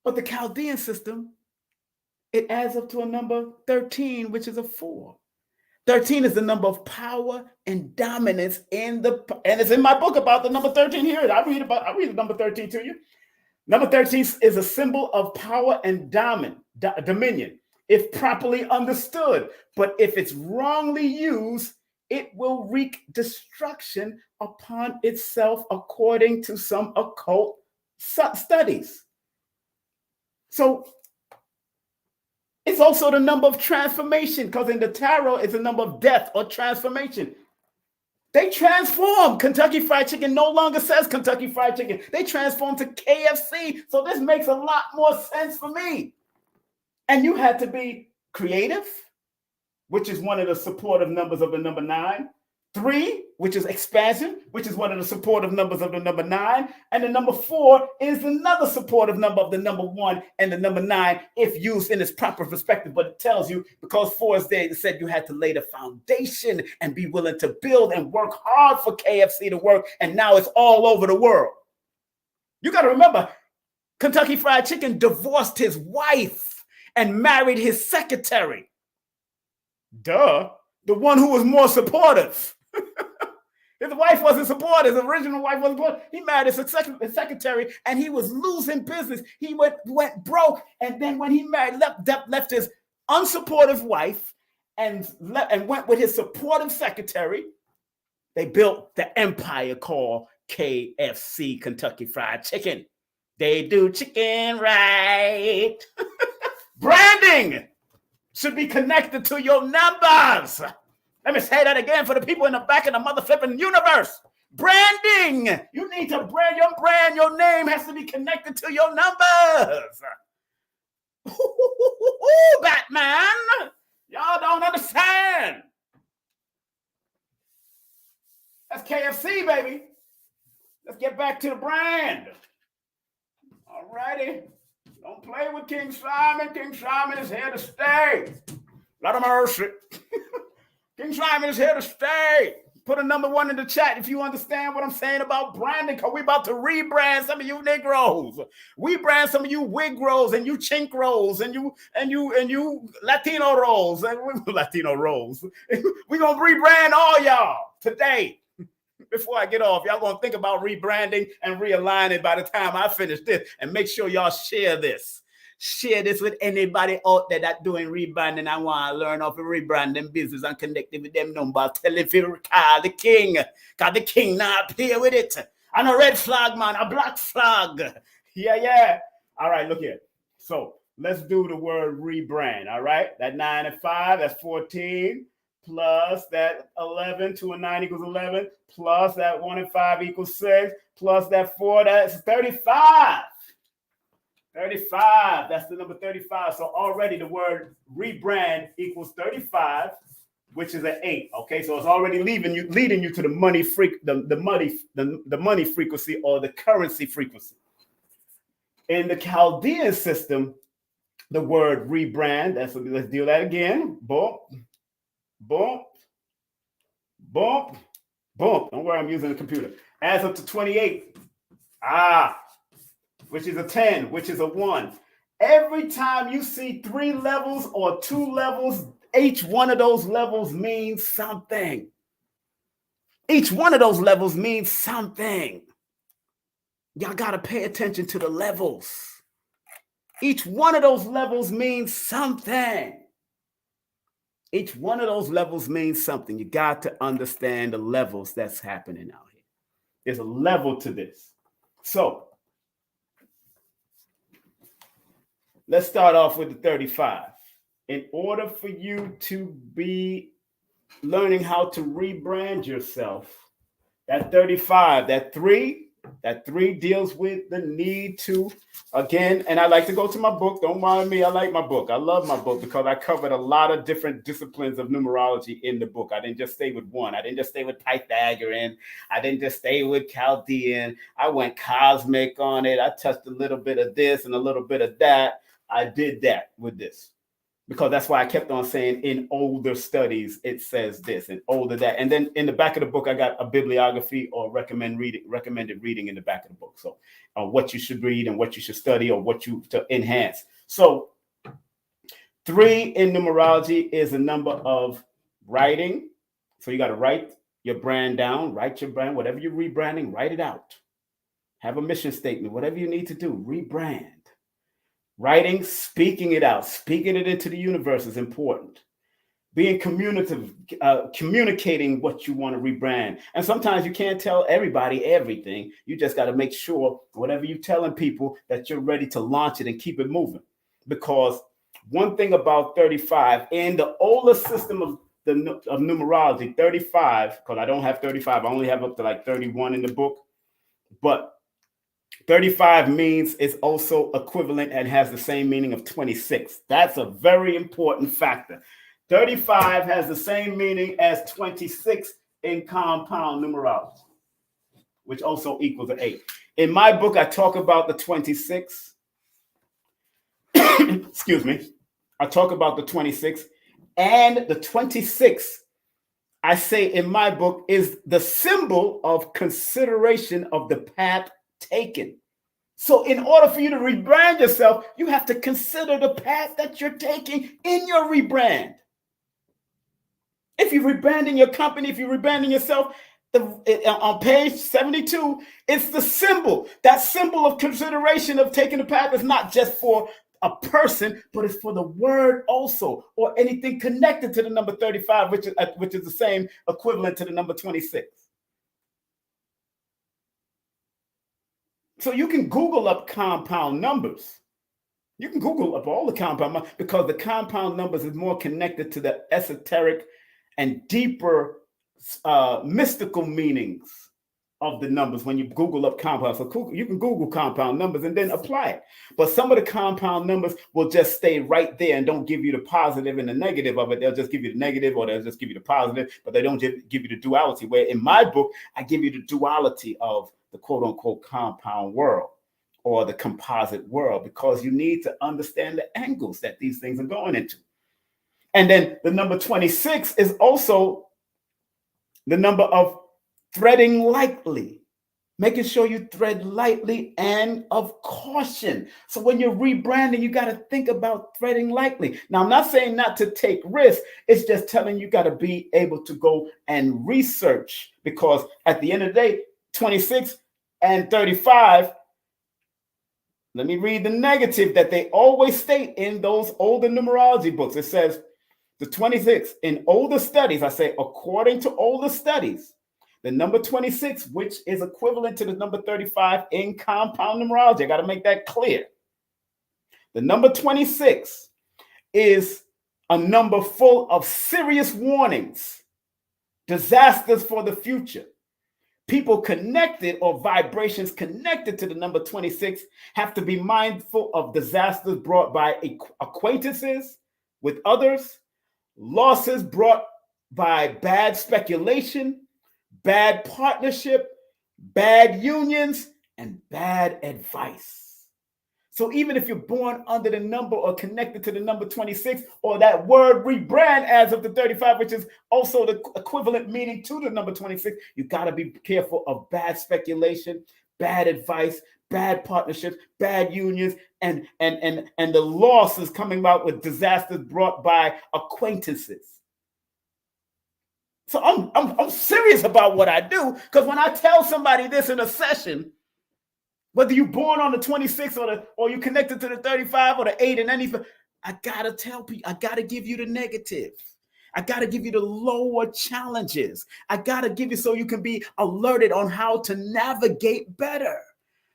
But the Chaldean system, it adds up to a number 13, which is a 4. 13 is the number of power and dominance and it's in my book about the number 13 here. I read the number 13 to you. Number 13 is a symbol of power and dominion, if properly understood. But if it's wrongly used, it will wreak destruction upon itself, according to some occult studies. So it's also the number of transformation, because in the tarot, it's a number of death or transformation. They transform. Kentucky Fried Chicken no longer says Kentucky Fried Chicken. They transform to KFC. So this makes a lot more sense for me. And you had to be creative, which is one of the supportive numbers of the number 9. 3, which is expansion, which is one of the supportive numbers of the number 9. And the number 4 is another supportive number of the number 1 and the number 9, if used in its proper perspective. But it tells you, because 4 is there, it said you had to lay the foundation and be willing to build and work hard for KFC to work. And now it's all over the world. You got to remember, Kentucky Fried Chicken divorced his wife and married his secretary. Duh. The one who was more supportive. His wife wasn't supportive. His original wife wasn't supportive. He married his secretary, and he was losing business. He went broke, and then when he married, left his unsupportive wife and went with his supportive secretary. They built the empire called KFC, Kentucky Fried Chicken. They do chicken right. Branding should be connected to your numbers. Let me say that again for the people in the back of the mother flipping universe. Branding. You need to brand your brand. Your name has to be connected to your numbers. Batman. Y'all don't understand. That's KFC, baby. Let's get back to the brand. All righty. Don't play with King Simon. King Simon is here to stay. Lot of mercy. King Simon is here to stay. Put a number 1 in the chat if you understand what I'm saying about branding, because we're about to rebrand some of you Negroes. We brand some of you Wigros and you Chinkros and you Latino rolls and Latino rolls. We're gonna rebrand all y'all today. Before I get off, y'all gonna think about rebranding and realigning by the time I finish this, and make sure y'all share this. Share this with anybody out there that doing rebranding. I want to learn how to rebranding business and connecting with them numbers. Tell if you call the king, because the king not here with it. And a red flag, man, a black flag. Yeah. All right, look here. So let's do the word rebrand. All right, that 9 and 5, that's 14. Plus that 11, 2 and 9 equals 11. Plus that 1 and 5 equals 6. Plus that 4, that's 35. 35, that's the number 35. So already the word rebrand equals 35, which is an 8. Okay, so it's already leading you to the money frequency or the currency frequency. In the Chaldean system, the word rebrand, let's do that again. Boom, boom, boom, boom. Don't worry, I'm using the computer. Adds up to 28. Which is a 10, which is a 1. Every time you see 3 levels or 2 levels, each one of those levels means something. Each one of those levels means something. Y'all got to pay attention to the levels. Each one of those levels means something. Each one of those levels means something. You got to understand the levels that's happening out here. There's a level to this. So, let's start off with the 35. In order for you to be learning how to rebrand yourself, that 35, that 3 deals with the need to, again, and I like to go to my book. Don't mind me. I like my book. I love my book because I covered a lot of different disciplines of numerology in the book. I didn't just stay with one. I didn't just stay with Pythagorean. I didn't just stay with Chaldean. I went cosmic on it. I touched a little bit of this and a little bit of that. I did that with this because that's why I kept on saying in older studies, it says this and older that. And then in the back of the book, I got a bibliography or recommended reading in the back of the book. So what you should read and what you should study or what you to enhance. So 3 in numerology is a number of writing. So you got to write your brand down, write your brand, whatever you're rebranding, write it out. Have a mission statement, whatever you need to do, rebrand. Writing, speaking it out, speaking it into the universe is important. Being communicative, communicating what you want to rebrand. And sometimes you can't tell everybody everything. You just got to make sure whatever you're telling people that you're ready to launch it and keep it moving. Because one thing about 35, in the older system of numerology, 35, because I don't have 35, I only have up to like 31 in the book, but 35 means it's also equivalent and has the same meaning of 26. That's a very important factor. 35 has the same meaning as 26 in compound numerology, which also equals an 8. In my book, I talk about the 26. Excuse me. I talk about the 26. And the 26, I say in my book, is the symbol of consideration of the path taken. So in order for you to rebrand yourself, you have to consider the path that you're taking in your rebrand. If you're rebranding your company, if you're rebranding yourself, on page 72, it's the symbol. That symbol of consideration of taking the path is not just for a person, but it's for the word also, or anything connected to the number 35, which is the same equivalent to the number 26. So you can Google up compound numbers. You can Google up all the compound numbers, because the compound numbers is more connected to the esoteric and deeper mystical meanings of the numbers when you Google up compound. So you can Google compound numbers and then apply it. But some of the compound numbers will just stay right there and don't give you the positive and the negative of it. They'll just give you the negative, or they'll just give you the positive, but they don't give you the duality. Where in my book, I give you the duality of the quote unquote compound world, or the composite world, because you need to understand the angles that these things are going into. And then the number 26 is also the number of threading lightly, making sure you thread lightly and of caution. So when you're rebranding, you got to think about threading lightly. Now, I'm not saying not to take risks. It's just telling you got to be able to go and research, because at the end of the day, 26 and 35, let me read the negative that they always state in those older numerology books. It says, the 26, in older studies, I say, according to older studies, the number 26, which is equivalent to the number 35 in compound numerology, I got to make that clear. The number 26 is a number full of serious warnings, disasters for the future. People connected, or vibrations connected to the number 26, have to be mindful of disasters brought by acquaintances with others, losses brought by bad speculation, bad partnership, bad unions, and bad advice. So even if you're born under the number or connected to the number 26, or that word rebrand as of the 35, which is also the equivalent meaning to the number 26, you got to be careful of bad speculation, bad advice, bad partnerships, bad unions, and the losses coming about with disasters brought by acquaintances. So I'm serious about what I do, because when I tell somebody this in a session, whether you're born on the 26 or you connected to the 35 or the 8 and anything, I gotta tell people, I gotta give you the negative. I gotta give you the lower challenges. I gotta give you so you can be alerted on how to navigate better.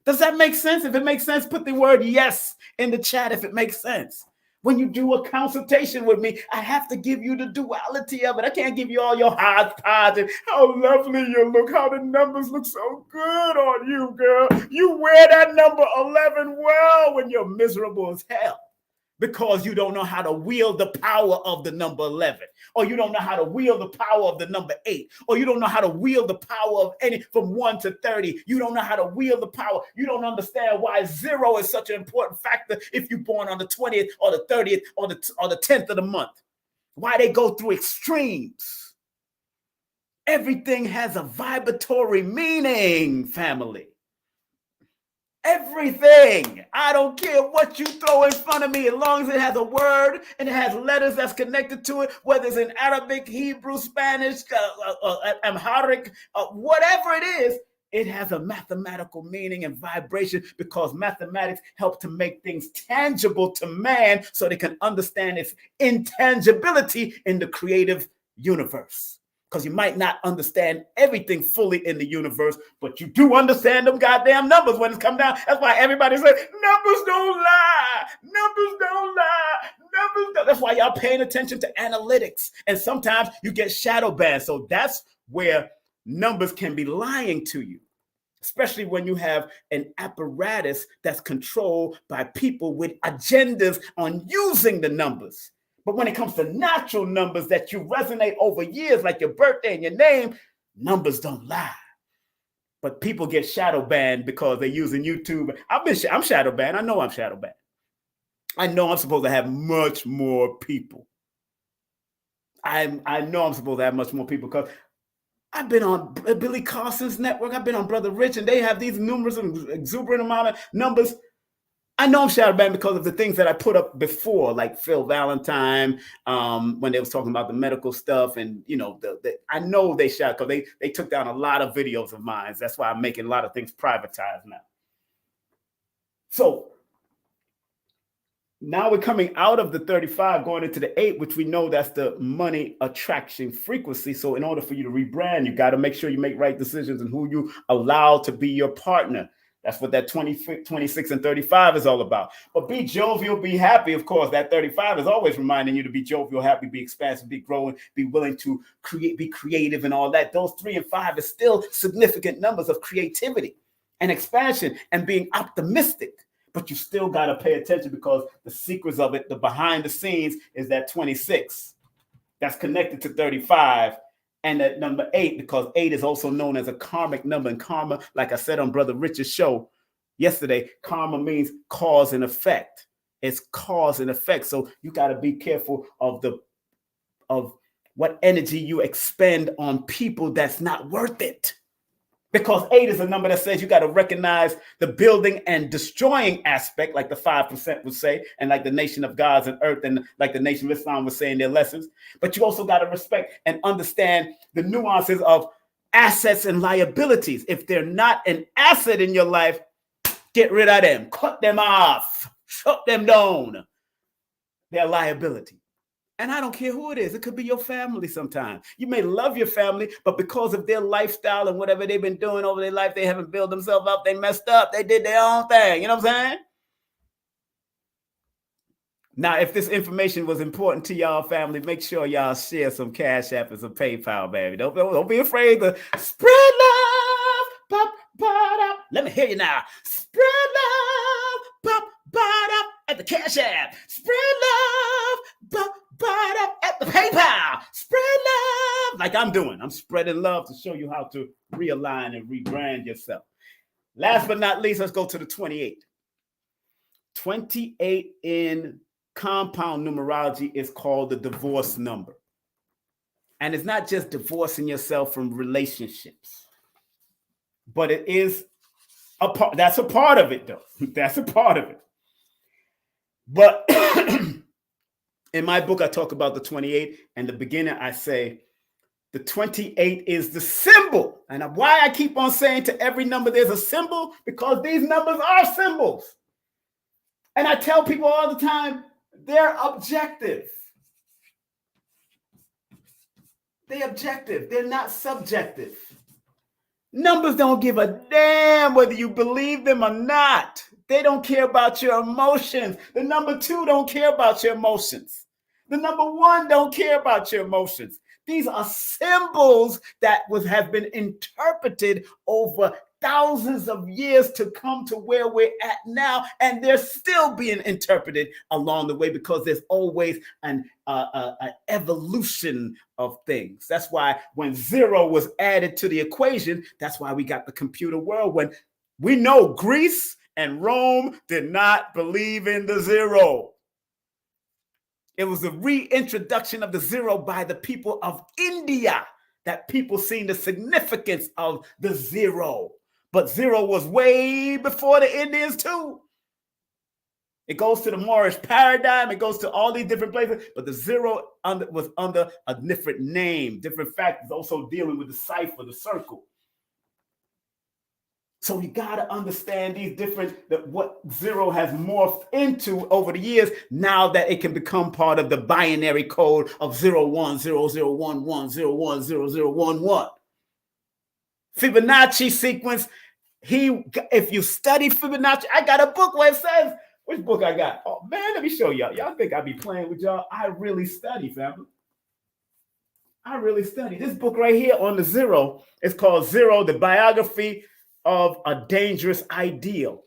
Does that make sense? If it makes sense, put the word yes in the chat if it makes sense. When you do a consultation with me, I have to give you the duality of it. I can't give you all your hodgepodge and how lovely you look, how the numbers look so good on you, girl. You wear that number 11 well when you're miserable as hell, because you don't know how to wield the power of the number 11, or you don't know how to wield the power of the number 8, or you don't know how to wield the power of any from 1 to 30. You don't know how to wield the power. You don't understand why 0 is such an important factor if you're born on the 20th or the 30th or the 10th of the month. Why they go through extremes. Everything has a vibratory meaning, family. Everything. I don't care what you throw in front of me, as long as it has a word and it has letters that's connected to it, whether it's in Arabic, Hebrew, Spanish, Amharic, whatever it is, it has a mathematical meaning and vibration, because mathematics help to make things tangible to man so they can understand its intangibility in the creative universe. Because you might not understand everything fully in the universe, but you do understand them goddamn numbers when it's come down. That's why everybody says, numbers don't lie. Numbers don't lie. Numbers don't. That's why y'all paying attention to analytics. And sometimes you get shadow banned. So that's where numbers can be lying to you, especially when you have an apparatus that's controlled by people with agendas on using the numbers. But when it comes to natural numbers that you resonate over years, like your birthday and your name, numbers don't lie. But people get shadow banned because they're using YouTube. I'm shadow banned. I know I'm shadow banned. I know I'm supposed to have much more people. I know I'm supposed to have much more people, because I've been on Billy Carson's network. I've been on Brother Rich, and they have these numerous and exuberant amount of numbers. I know I'm shadow banned because of the things that I put up before, like Phil Valentine, when they was talking about the medical stuff, and you know, I know they shot because they took down a lot of videos of mine. That's why I'm making a lot of things privatized now. So now we're coming out of the 35, going into the 8, which we know that's the money attraction frequency. So in order for you to rebrand, you got to make sure you make right decisions and who you allow to be your partner. That's what that 20, 26, and 35 is all about. But be jovial, be happy. Of course, that 35 is always reminding you to be jovial, happy, be expansive, be growing, be willing to create, be creative and all that. Those 3 and 5 is still significant numbers of creativity and expansion and being optimistic. But you still got to pay attention because the secrets of it, the behind the scenes, is that 26 that's connected to 35. And that number 8, because 8 is also known as a karmic number. And karma, like I said on Brother Richard's show yesterday, karma means cause and effect. It's cause and effect. So you got to be careful of what energy you expend on people that's not worth it. Because 8 is a number that says you got to recognize the building and destroying aspect, like the 5% would say, and like the Nation of Gods and Earth, and like the Nation of Islam was saying their lessons. But you also got to respect and understand the nuances of assets and liabilities. If they're not an asset in your life, get rid of them, cut them off, shut them down. They're a liability. And I don't care who it is. It could be your family sometimes. You may love your family, but because of their lifestyle and whatever they've been doing over their life, they haven't built themselves up. They messed up. They did their own thing. You know what I'm saying? Now, if this information was important to y'all family, make sure y'all share some Cash App and some PayPal, baby. Don't be afraid to spread love. Pop, pop, let me hear you now. Spread love. Pop, pop, at the Cash App. Spread love. Pop, at the PayPal. Spread love like I'm doing. I'm spreading love to show you how to realign and rebrand yourself. Last but not least, let's go to the 28. 28 in compound numerology is called the divorce number. And it's not just divorcing yourself from relationships, but it is a part. That's a part of it, though. That's a part of it. But in my book, I talk about the 28, and the beginning I say the 28 is the symbol. And why I keep on saying to every number there's a symbol, because these numbers are symbols. And I tell people all the time, they're objective. They're objective. They're not subjective. Numbers don't give a damn whether you believe them or not. They don't care about your emotions. The number 2 don't care about your emotions. The number 1 don't care about your emotions. These are symbols that have been interpreted over thousands of years to come to where we're at now, and they're still being interpreted along the way because there's always an evolution of things. That's why when 0 was added to the equation, that's why we got the computer world. When we know Greece and Rome did not believe in the 0. It was the reintroduction of the 0 by the people of India that people seen the significance of the 0. But 0 was way before the Indians too. It goes to the Moorish paradigm. It goes to all these different places. But the 0 was under a different name, different factors, also dealing with the cipher, the circle. So you got to understand these different, what 0 has morphed into over the years, now that it can become part of the binary code of 010011010011. Fibonacci sequence. If you study Fibonacci, I got a book where it says, which book I got? Oh man, let me show y'all. Y'all think I be playing with y'all? I really study, family. I really study. This book right here on the 0 is called 0, The Biography of a Dangerous Ideal.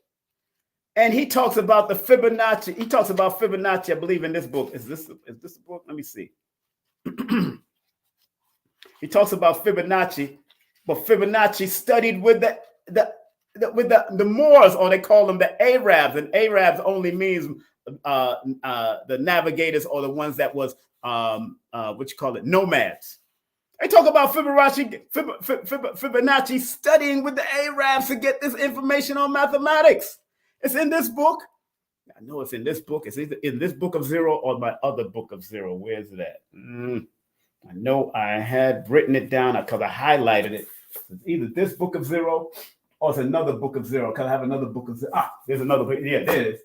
And he talks about the Fibonacci. He talks about Fibonacci, I believe, in this book. Is this a book? Let me see. He talks about Fibonacci, but Fibonacci studied with the Moors, or they call them the Arabs, and Arabs only means the navigators, or the ones that was nomads. They talk about Fibonacci studying with the Arabs to get this information on mathematics. It's in this book. I know it's in this book. It's either in this book of zero or my other book of zero. Where's it at? I know I had written it down because I highlighted it. It's either this book of zero or it's another book of zero because I have another book of zero. There's another book. Yeah, there it is.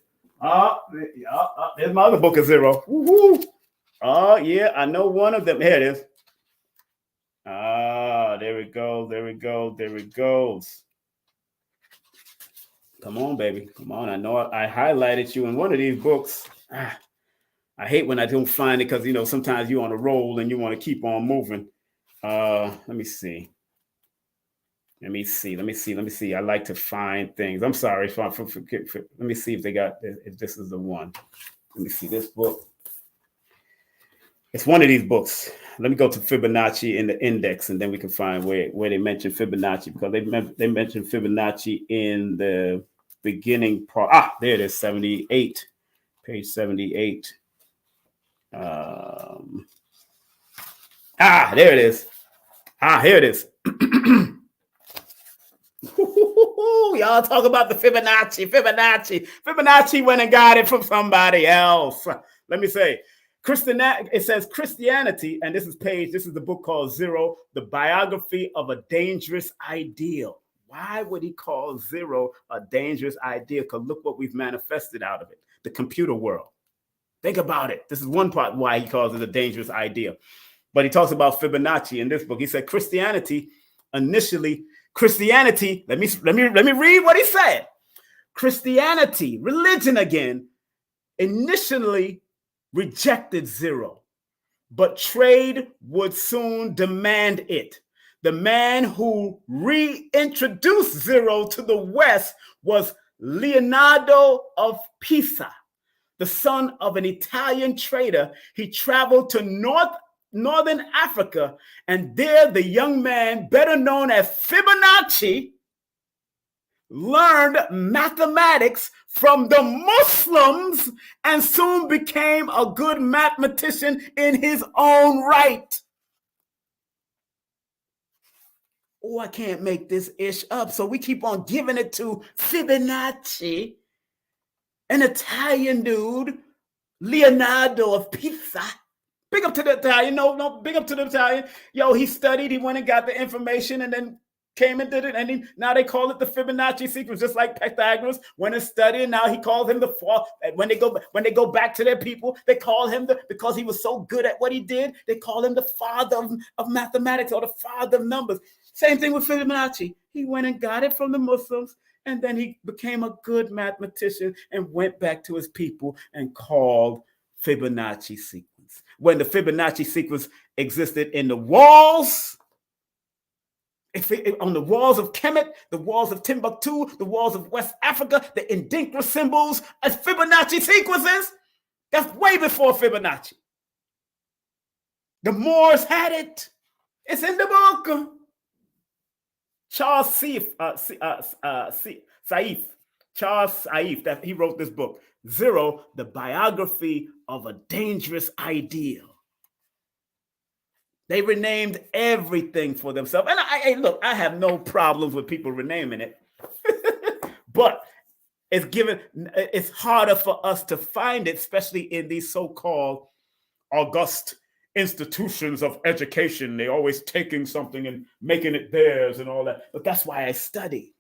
There's my other book of zero. Woo-hoo. Yeah, I know one of them. Here it is. There we go. There we go. There it goes. Come on, baby. Come on. I know I highlighted you in one of these books. I hate when I don't find it because, you know, sometimes you're on a roll and you want to keep on moving. Let me see. Let me see. I like to find things. I'm sorry. Let me see if this is the one. Let me see this book. It's one of these books. Let me go to Fibonacci in the index, and then we can find where they mention Fibonacci, because they mentioned Fibonacci in the beginning part. There it is, 78, page 78. There it is. Here it is. Y'all talk about the Fibonacci. Fibonacci went and got it from somebody else. Let me say, it says Christianity, and this is the book called Zero, the biography of a dangerous ideal. Why would he call zero a dangerous ideal? Because look what we've manifested out of it, the computer world. Think about it. This is one part why he calls it a dangerous idea. But he talks about Fibonacci in this book. He said Christianity, let me read what he said. Christianity, religion again, initially rejected zero, but trade would soon demand it. The man who reintroduced zero to the West was Leonardo of Pisa, the son of an Italian trader. He traveled to Northern Africa, and there the young man, better known as Fibonacci, learned mathematics from the Muslims and soon became a good mathematician in his own right. I can't make this ish up. So we keep on giving it to Fibonacci, an Italian dude, Leonardo of Pisa. Big up to the Italian. No, big up to the Italian. Yo, he studied, he went and got the information and then came and did it. And now they call it the Fibonacci sequence, just like Pythagoras went and studied. And now he calls him the fourth. When they go back to their people, they call him because he was so good at what he did, they call him the father of mathematics or the father of numbers. Same thing with Fibonacci. He went and got it from the Muslims, and then he became a good mathematician and went back to his people and called Fibonacci sequence. When the Fibonacci sequence existed in the walls, on the walls of Kemet, the walls of Timbuktu, the walls of West Africa, the Ndinkra symbols as Fibonacci sequences, that's way before Fibonacci. The Moors had it. It's in the book. Charles Saif, that he wrote this book, Zero, the biography of a dangerous ideal. They renamed everything for themselves. And I have no problems with people renaming it. But it's harder for us to find it, especially in these so-called august institutions of education. They're always taking something and making it theirs and all that. But that's why I study.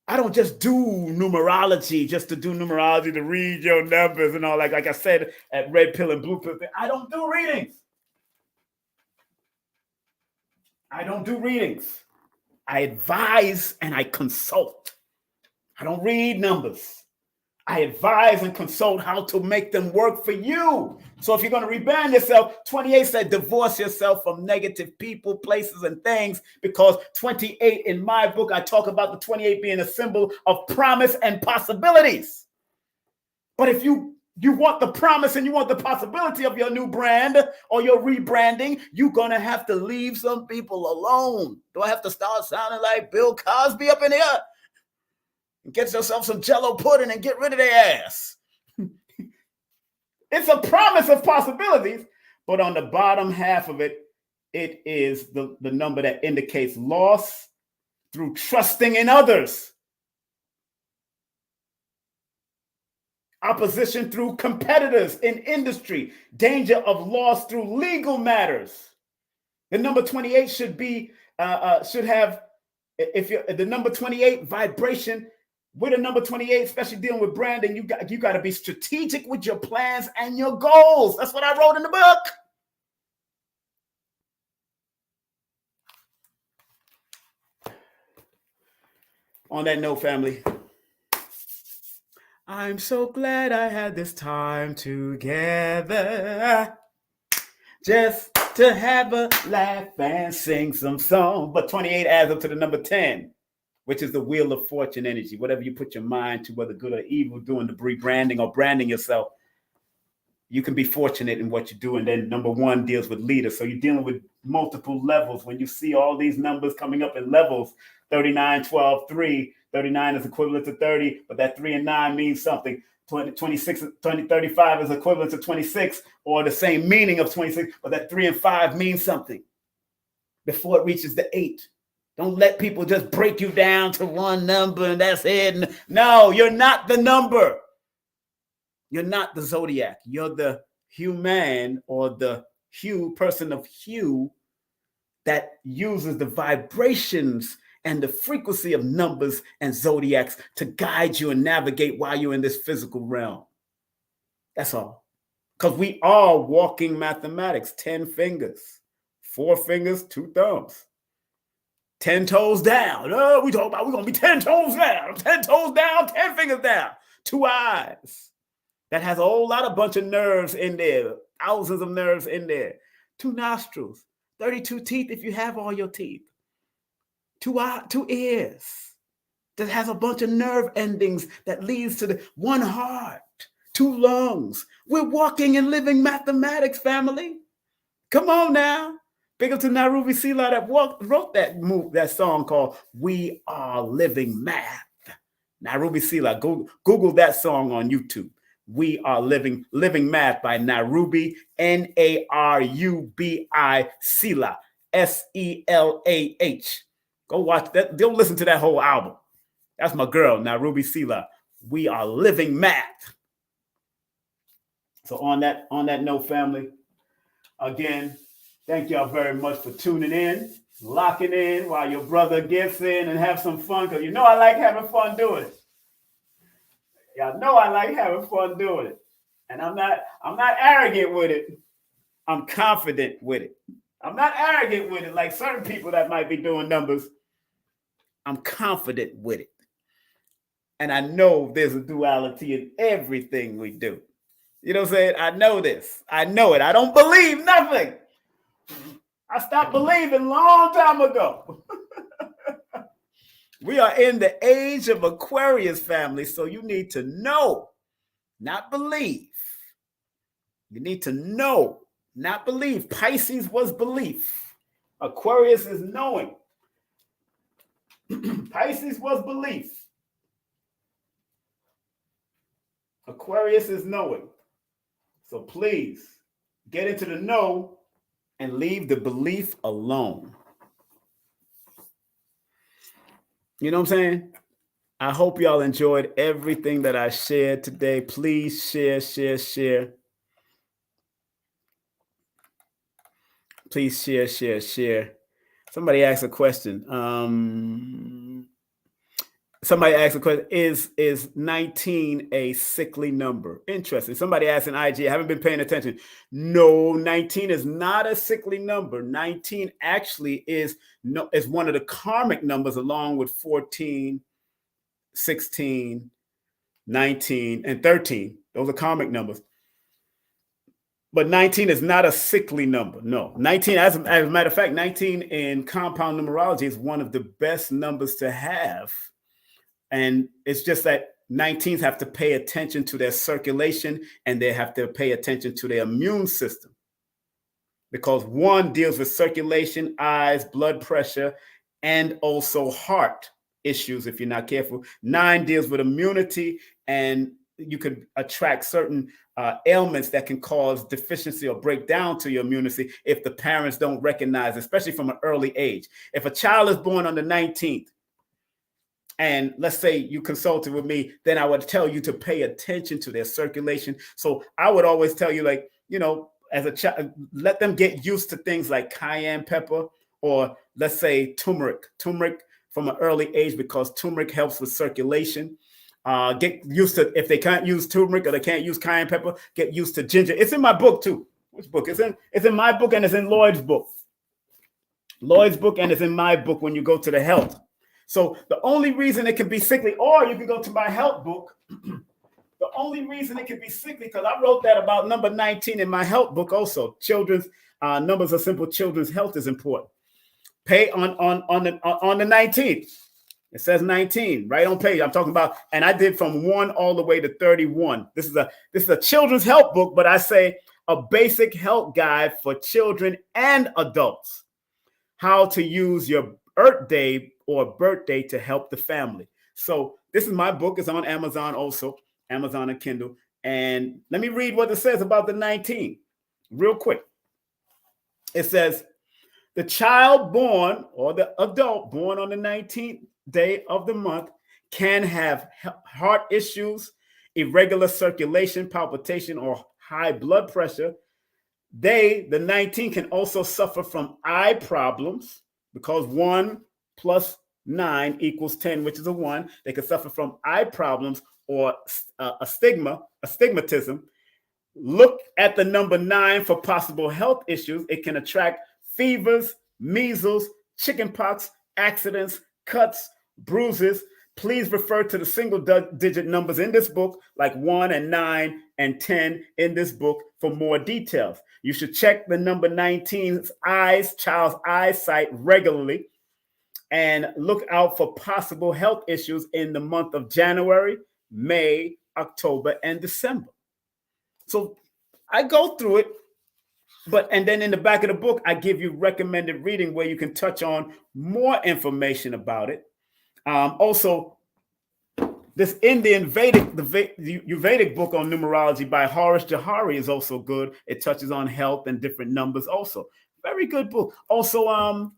I don't just do numerology just to do numerology, to read your numbers and all that. Like I said at Red Pill and Blue Pill, I don't do readings. I advise and I consult. I don't read numbers. I advise and consult how to make them work for you. So if you're going to rebrand yourself, 28 said divorce yourself from negative people, places, and things, because 28 in my book, I talk about the 28 being a symbol of promise and possibilities. But if you want the promise and you want the possibility of your new brand or your rebranding, you're going to have to leave some people alone. Do I have to start sounding like Bill Cosby up in here? Get yourself some Jell-O pudding and get rid of their ass. It's a promise of possibilities, but on the bottom half of it, it is the number that indicates loss through trusting in others. opposition through competitors in industry, danger of loss through legal matters. The number 28 should have, if you're the number 28 vibration with a number 28, especially dealing with branding, you got to be strategic with your plans and your goals. That's what I wrote in the book. On that note, family, I'm so glad I had this time together just to have a laugh and sing some songs. But 28 adds up to the number 10, which is the wheel of fortune energy. Whatever you put your mind to, whether good or evil, doing the rebranding or branding yourself, you can be fortunate in what you do. And then number 1 deals with leaders. So you're dealing with multiple levels. When you see all these numbers coming up in levels, 39, 12, 3, 39 is equivalent to 30, but that 3 and 9 means something. 26, 35 is equivalent to 26, or the same meaning of 26, but that 3 and 5 means something before it reaches the 8. Don't let people just break you down to one number and that's it. No, you're not the number. You're not the zodiac. You're the human, or the person of hue that uses the vibrations and the frequency of numbers and zodiacs to guide you and navigate while you're in this physical realm. That's all. Because we are walking mathematics. 10 fingers, 4 fingers, 2 thumbs. 10 toes down. Oh, we're going to be 10 toes down. 10 toes down, 10 fingers down. 2 eyes. That has a whole bunch of nerves in there. Thousands of nerves in there. 2 nostrils. 32 teeth if you have all your teeth. 2 ears that has a bunch of nerve endings that leads to the 1 heart, 2 lungs. We're walking and living mathematics, family. Come on now. Big up to Nairobi Sila that wrote that song called We Are Living Math. Nairobi Sila, Google that song on YouTube. We Are Living Math by Nairobi, Narubi Sila, Selah. Go watch that. Go listen to that whole album. That's my girl, Nairobi Sila. We Are Living Math. So on that note, family, again, thank y'all very much for tuning in, locking in while your brother gets in and have some fun, because you know I like having fun doing it. Y'all know I like having fun doing it. And I'm not arrogant with it. I'm confident with it. I'm not arrogant with it like certain people that might be doing numbers. I'm confident with it. And I know there's a duality in everything we do. You know what I'm saying? I know this. I know it. I don't believe nothing. I stopped believing a long time ago. We are in the age of Aquarius, family. So you need to know, not believe. You need to know, not believe. Pisces was belief. Aquarius is knowing. Pisces was belief. Aquarius is knowing. So please get into the know and leave the belief alone. You know what I'm saying? I hope y'all enjoyed everything that I shared today. Please share. Please share. Somebody asked a question. Is 19 a sickly number? Interesting. Somebody asked in IG, I haven't been paying attention. No, 19 is not a sickly number. 19 actually is one of the karmic numbers, along with 14, 16, 19, and 13. Those are karmic numbers. But 19 is not a sickly number. No, 19, as a matter of fact, 19 in compound numerology is one of the best numbers to have. And it's just that 19s have to pay attention to their circulation, and they have to pay attention to their immune system. Because 1 deals with circulation, eyes, blood pressure, and also heart issues if you're not careful. 9 deals with immunity, and you could attract certain ailments that can cause deficiency or breakdown to your immunity if the parents don't recognize, especially from an early age. If a child is born on the 19th, and let's say you consulted with me, then I would tell you to pay attention to their circulation. So I would always tell you, like, you know, as a child, let them get used to things like cayenne pepper, or let's say turmeric from an early age, because turmeric helps with circulation. Get used to, if they can't use turmeric or they can't use cayenne pepper, get used to ginger. It's in my book too. Which book? It's in my book, and it's in Lloyd's book. Lloyd's book, and it's in my book when you go to the health. So the only reason it can be sickly, or you can go to my health book. The only reason it can be sickly, because I wrote that about number 19 in my health book also. Children's numbers are simple. Children's health is important. Pay on the 19th. It says 19 right on page. I'm talking about, and I did from 1 all the way to 31. This is a children's health book, but I say a basic health guide for children and adults. How to use your Earth Day or birthday to help the family. So this is my book. It's on Amazon also, Amazon and Kindle. And let me read what it says about the 19 real quick. It says, the child born or the adult born on the 19th day of the month can have heart issues, irregular circulation, palpitation, or high blood pressure. The 19 can also suffer from eye problems, because 1 plus 9 equals 10, which is a 1. They can suffer from eye problems or astigmatism. Look at the number 9 for possible health issues. It can attract fevers, measles, chickenpox, accidents, cuts, bruises. Please refer to the single-digit numbers in this book, like 1 and 9 and 10 in this book, for more details. You should check the number 19's child's eyesight regularly, and look out for possible health issues in the month of January, May, October, and December. So I go through it, and then in the back of the book, I give you recommended reading where you can touch on more information about it. Also, this Indian Vedic book on numerology by Harish Jahari is also good. It touches on health and different numbers also. Very good book. Also,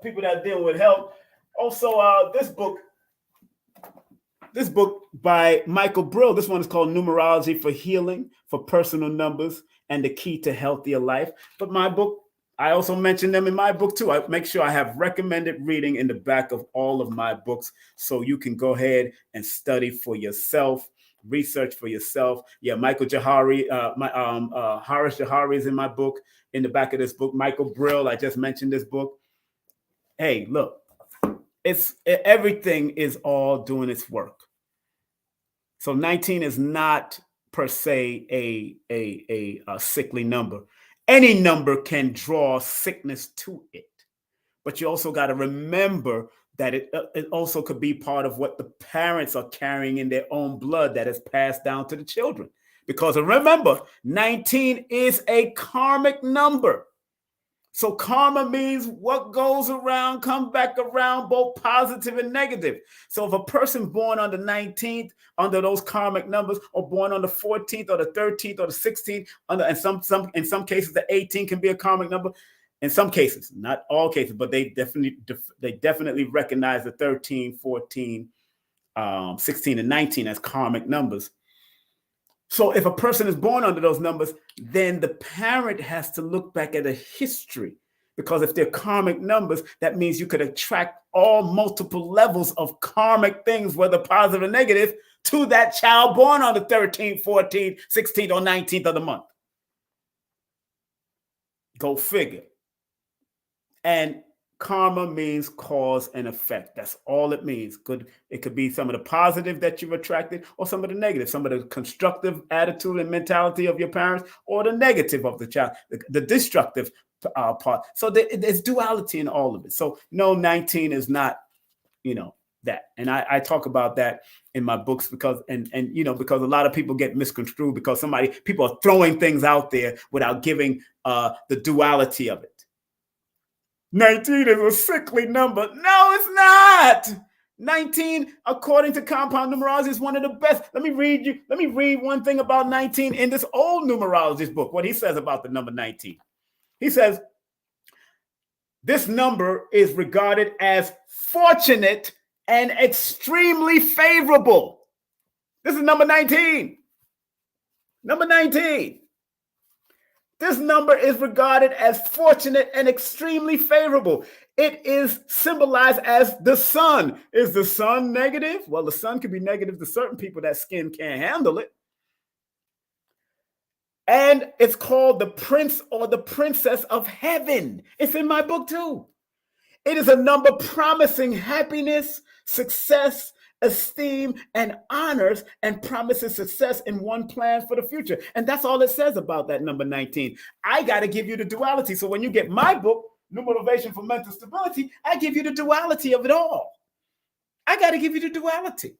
people that deal with health. Also, this book by Michael Brill. This one is called Numerology for Healing, for Personal Numbers and the Key to Healthier Life. But my book, I also mention them in my book too. I make sure I have recommended reading in the back of all of my books, so you can go ahead and study for yourself, research for yourself. Yeah, Michael Jahari, Harish Jahari is in my book, in the back of this book. Michael Brill, I just mentioned this book. Hey, look, everything is all doing its work. So 19 is not per se a sickly number. Any number can draw sickness to it, but you also got to remember that it also could be part of what the parents are carrying in their own blood that is passed down to the children. Because remember, 19 is a karmic number. So karma means what goes around comes back around, both positive and negative. So if a person born on the 19th under those karmic numbers, or born on the 14th or the 13th or the 16th, and in some cases the 18 can be a karmic number. In some cases, not all cases, but they definitely recognize the 13, 14, 16, and 19 as karmic numbers. So if a person is born under those numbers, then the parent has to look back at a history, because if they're karmic numbers, that means you could attract all multiple levels of karmic things, whether positive or negative, to that child born on the 13th, 14th, 16th, or 19th of the month. Go figure. And karma means cause and effect. That's all it means. It could be some of the positive that you've attracted, or some of the negative, some of the constructive attitude and mentality of your parents, or the negative of the child, the destructive part. So there's duality in all of it. So no, 19 is not, that. And I talk about that in my books because a lot of people get misconstrued, because people are throwing things out there without giving the duality of it. 19 is a sickly number. No, it's not. 19, according to compound numerology, is one of the best. Let me read one thing about 19 in this old numerologist book, what he says about the number 19. He says, This number is regarded as fortunate and extremely favorable. This is number 19. Number 19. This number is regarded as fortunate and extremely favorable. It is symbolized as the sun. Is the sun negative? Well, the sun can be negative to certain people that skin can't handle it. And it's called the prince or the princess of heaven. It's in my book too. It is a number promising happiness, success, esteem, and honors, and promises success in one plan for the future. And that's all it says about that number 19. I got to give you the duality. So when you get my book, New Motivation for Mental Stability, I give you the duality of it all. I got to give you the duality.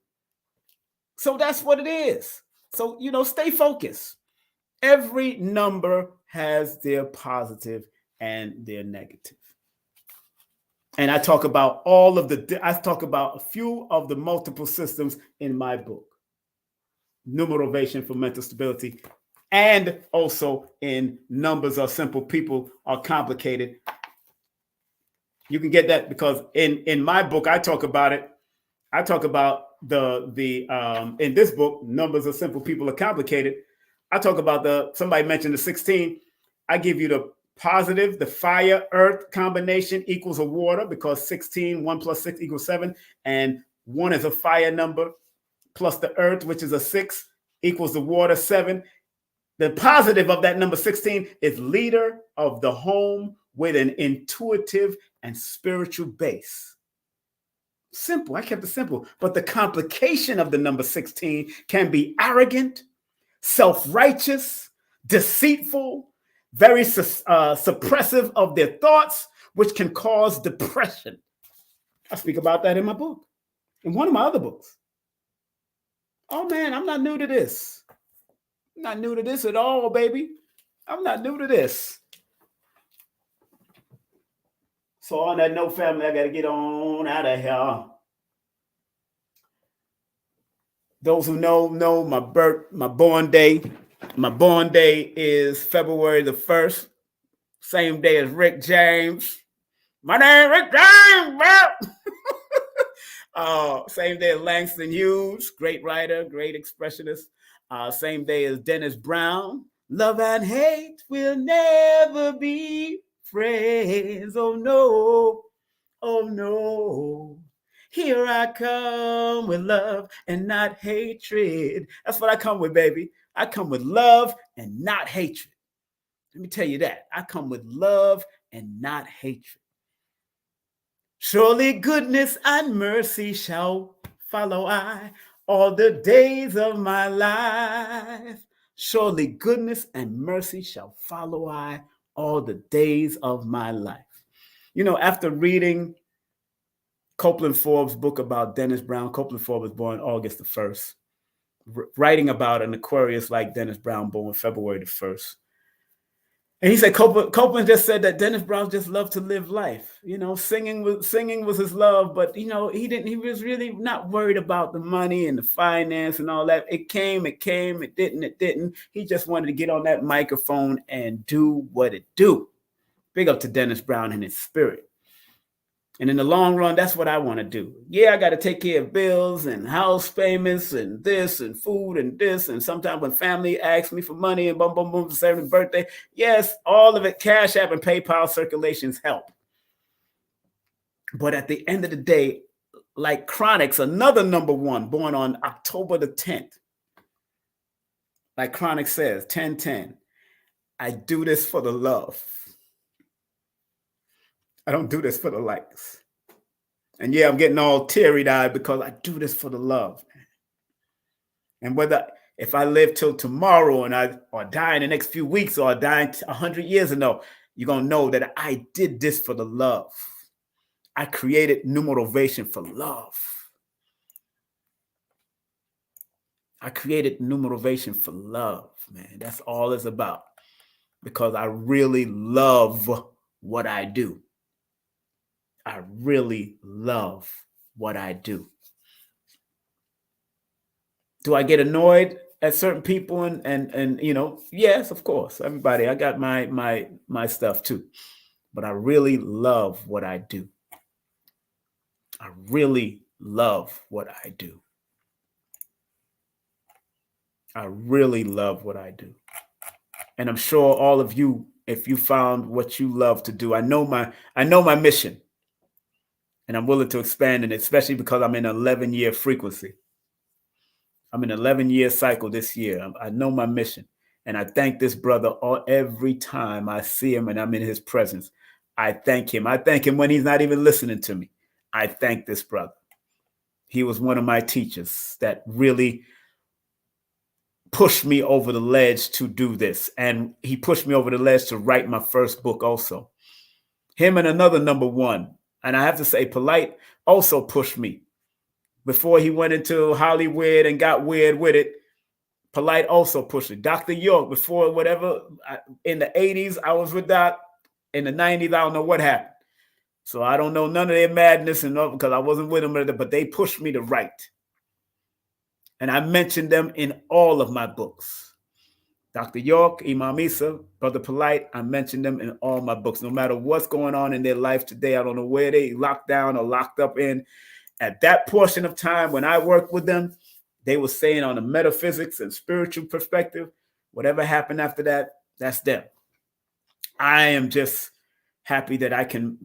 So that's what it is. So, stay focused. Every number has their positive and their negative. And I talk about a few of the multiple systems in my book, New Motivation for Mental Stability, and also in Numbers Are Simple, People Are Complicated. You can get that because in my book, I talk about it. I talk about in this book, Numbers Are Simple, People Are Complicated. I talk about somebody mentioned the 16. I give you the positive, the fire earth combination equals a water because 16, 1 plus 6 equals 7. And 1 is a fire number plus the earth, which is a 6, equals the water 7. The positive of that number 16 is leader of the home with an intuitive and spiritual base. Simple. I kept it simple. But the complication of the number 16 can be arrogant, self-righteous, deceitful, very suppressive of their thoughts, which can cause depression. I speak about that in my book, in one of my other books. Oh man, I'm not new to this. I'm not new to this at all, baby. I'm not new to this. So on that note, family, I got to get on out of here. Those who know my born day. My born day is February the 1st, same day as Rick James. My name is Rick James, bro. Same day as Langston Hughes, great writer, great expressionist. Same day as Dennis Brown. Love and hate will never be friends. Oh no, oh no. Here I come with love and not hatred. That's what I come with, baby. I come with love and not hatred. Let me tell you that. I come with love and not hatred. Surely goodness and mercy shall follow I all the days of my life. Surely goodness and mercy shall follow I all the days of my life. After reading Copeland Forbes' book about Dennis Brown, Copeland Forbes was born August the 1st. Writing about an Aquarius like Dennis Brown, born February the 1st. And he said, Copeland just said that Dennis Brown just loved to live life. Singing was his love, but he was really not worried about the money and the finance and all that. It came, it didn't. He just wanted to get on that microphone and do what it do. Big up to Dennis Brown and his spirit. And in the long run, that's what I want to do. Yeah, I got to take care of bills and house payments and this and food and this. And sometimes when family asks me for money and boom, boom, boom, to celebrate birthday, yes, all of it, Cash App and PayPal circulations help. But at the end of the day, like Chronix, another number 1, born on October the 10th. Like Chronix says, 1010, I do this for the love. I don't do this for the likes. And yeah, I'm getting all teary-eyed because I do this for the love, man. And if I live till tomorrow or die in the next few weeks or die in 100 years ago, you're going to know that I did this for the love. I created New Motivation for love. I created New Motivation for love, man. That's all it's about. Because I really love what I do. I really love what I do. Do I get annoyed at certain people and yes, of course. Everybody, I got my stuff too. but I really love what I do. I really love what I do. I really love what I do. And I'm sure all of you, if you found what you love to do, I know my mission, and I'm willing to expand in it, especially because I'm in an 11-year frequency. I'm in an 11-year cycle this year. I know my mission. And I thank this brother every time I see him and I'm in his presence. I thank him. I thank him when he's not even listening to me. I thank this brother. He was one of my teachers that really pushed me over the ledge to do this. And he pushed me over the ledge to write my first book also. Him and another number one. And I have to say, Polite also pushed me. Before he went into Hollywood and got weird with it, Polite also pushed it. Dr. York, before whatever, in the 80s, I was with Doc. In the 90s, I don't know what happened. So I don't know none of their madness and all, because I wasn't with them, but they pushed me to write. And I mentioned them in all of my books. Dr. York, Imam Isa, Brother Polite, I mentioned them in all my books. No matter what's going on in their life today, I don't know where they locked down or locked up in. At that portion of time when I worked with them, they were saying on the metaphysics and spiritual perspective, whatever happened after that, that's them. I am just happy that I can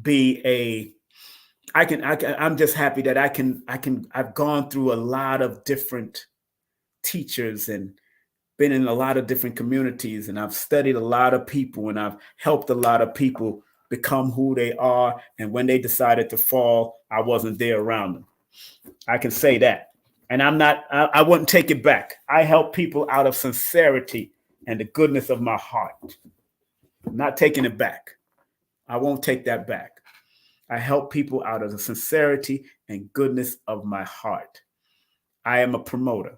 be I'm just happy that I've gone through a lot of different teachers and been in a lot of different communities, and I've studied a lot of people, and I've helped a lot of people become who they are. And when they decided to fall, I wasn't there around them. I can say that. And I wouldn't take it back. I help people out of sincerity and the goodness of my heart. I'm not taking it back. I won't take that back. I help people out of the sincerity and goodness of my heart. I am a promoter.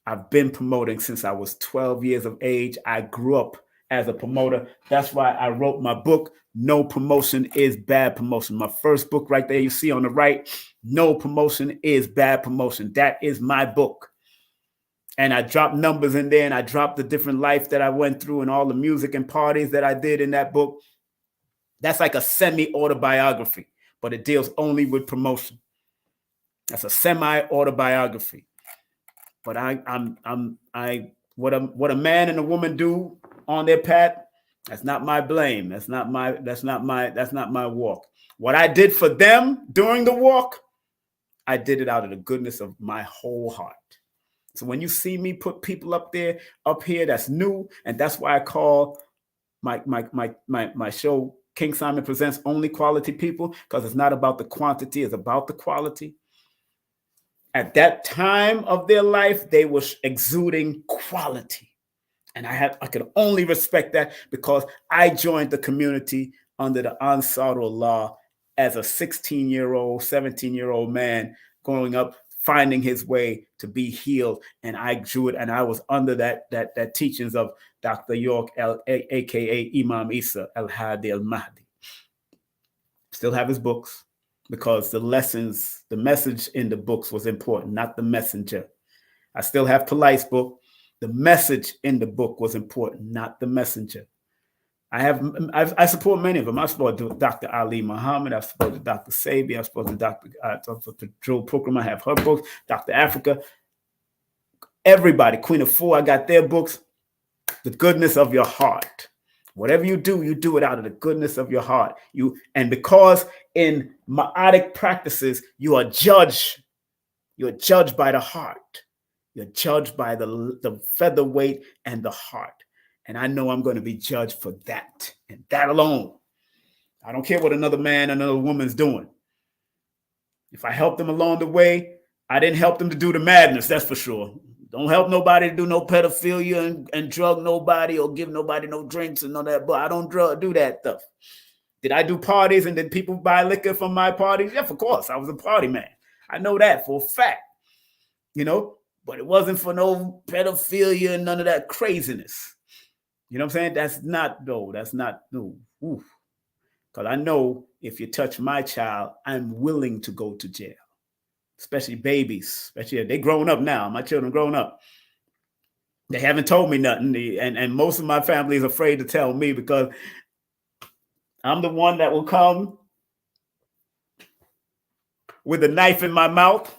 I've been promoting since I was 12 years of age. I grew up as a promoter. That's why I wrote my book, No Promotion is Bad Promotion. My first book right there, you see on the right, No Promotion is Bad Promotion. That is my book. And I dropped numbers in there, and I dropped the different life that I went through and all the music and parties that I did in that book. That's like a semi-autobiography, but it deals only with promotion. That's a semi-autobiography. But what a man and a woman do on their path, that's not my blame. That's not my walk. What I did for them during the walk, I did it out of the goodness of my whole heart. So when you see me put people up here, that's new, and that's why I call my show King Simon Presents Only Quality People, because it's not about the quantity, it's about the quality. At that time of their life, they were exuding quality. And I could only respect that because I joined the community under the Ansarullah as a 16-year-old, 17-year-old man growing up, finding his way to be healed. And I drew it, and I was under that teachings of Dr. York, aka Imam Isa al-Hadi al-Mahdi. Still have his books, because the message in the books was important, not the messenger. I still have Polite's book. The message in the book was important, not the messenger. I support many of them. I support Dr. Ali Muhammad. I support Dr. Sabi. I support Dr. Joe Pokram. I have her books. Dr. Africa. Everybody. Queen of Four. I got their books. The goodness of your heart. Whatever you do it out of the goodness of your heart. And because in Ma'atic practices, you are judged. You're judged by the heart. You're judged by the featherweight and the heart. And I know I'm going to be judged for that and that alone. I don't care what another man, another woman's doing. If I help them along the way, I didn't help them to do the madness, that's for sure. Don't help nobody to do no pedophilia and drug nobody or give nobody no drinks and all that. But I don't do that stuff. Did I do parties and did people buy liquor from my parties? Yeah, of course. I was a party man. I know that for a fact. But it wasn't for no pedophilia and none of that craziness. You know what I'm saying? That's not. Because I know if you touch my child, I'm willing to go to jail. Especially babies. Especially if they're grown up now. My children grown up. They haven't told me nothing. And most of my family is afraid to tell me because I'm the one that will come with a knife in my mouth,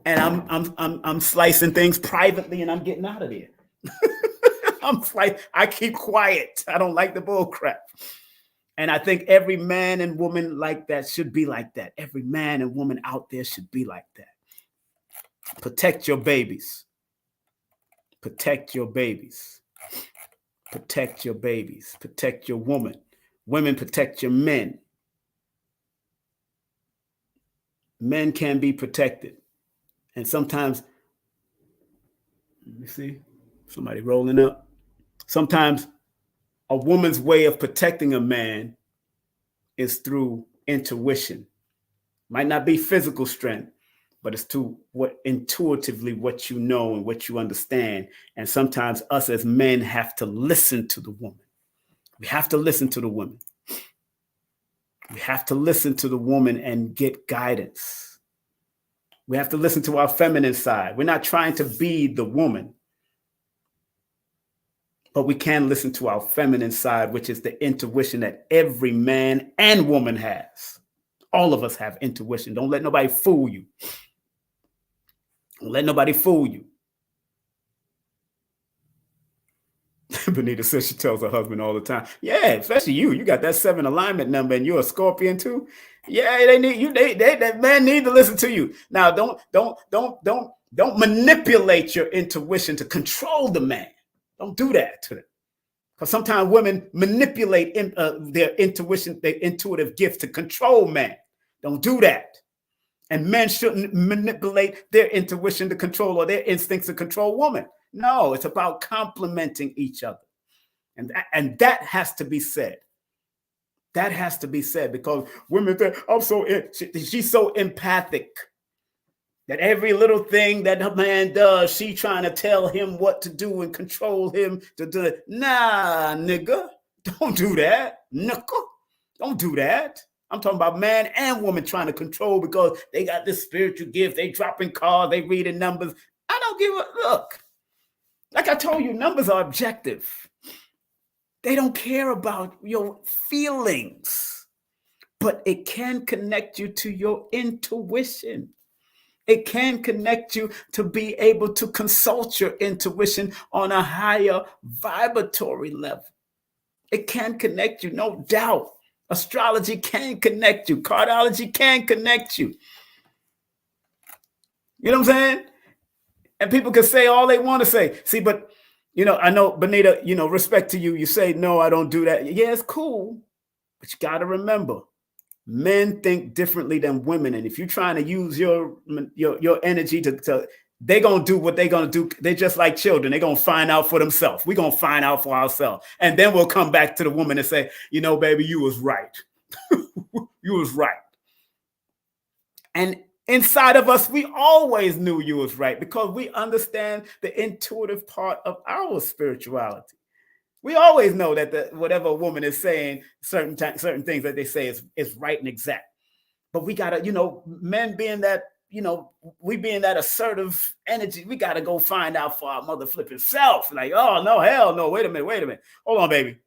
and I'm slicing things privately, and I'm getting out of there. I keep quiet. I don't like the bull crap. And I think every man and woman like that should be like that. Every man and woman out there should be like that. Protect your babies. Protect your babies. Protect your babies. Protect your woman. Women, protect your men. Men can be protected. And sometimes, let me see, somebody rolling up. Sometimes a woman's way of protecting a man is through intuition. Might not be physical strength, but it's to what intuitively what you know and what you understand. And sometimes us as men have to listen to the woman. We have to listen to the woman. We have to listen to the woman and get guidance. We have to listen to our feminine side. We're not trying to be the woman, but we can listen to our feminine side, which is the intuition that every man and woman has. All of us have intuition. Don't let nobody fool you. Don't let nobody fool you. Benita says she tells her husband all the time, yeah, especially you. You got that 7 alignment number and you're a Scorpion too. Yeah, they need you. That man need to listen to you. Now, don't manipulate your intuition to control the man. Don't do that to them. Because sometimes women manipulate their intuition, their intuitive gift to control men. Don't do that. And men shouldn't manipulate their intuition to control or their instincts to control women. No, it's about complementing each other. And that has to be said. That has to be said because women think, she's so empathic that every little thing that a man does, she trying to tell him what to do and control him to do it. Nah, nigga, don't do that. Nigga, don't do that. I'm talking about man and woman trying to control because they got this spiritual gift. They dropping cards, they reading numbers. I don't give a look. Like I told you, numbers are objective. They don't care about your feelings, but it can connect you to your intuition. It can connect you to be able to consult your intuition on a higher vibratory level. It can connect you, no doubt. Astrology can connect you. Cardology can connect you. You know what I'm saying? And people can say all they want to say. See, but, I know, Benita, respect to you. You say, no, I don't do that. Yeah, it's cool. But you got to remember, men think differently than women. And if you're trying to use your energy to they're going to do what they're going to do. They're just like children. They're going to find out for themselves. We're going to find out for ourselves. And then we'll come back to the woman and say, baby, you was right. You was right. And inside of us, we always knew you was right because we understand the intuitive part of our spirituality. We always know that whatever a woman is saying, certain things that they say is right and exact. But we gotta, men being that, we being that assertive energy, we gotta go find out for our mother flipping self. Like, oh no, hell no, wait a minute. Hold on, baby.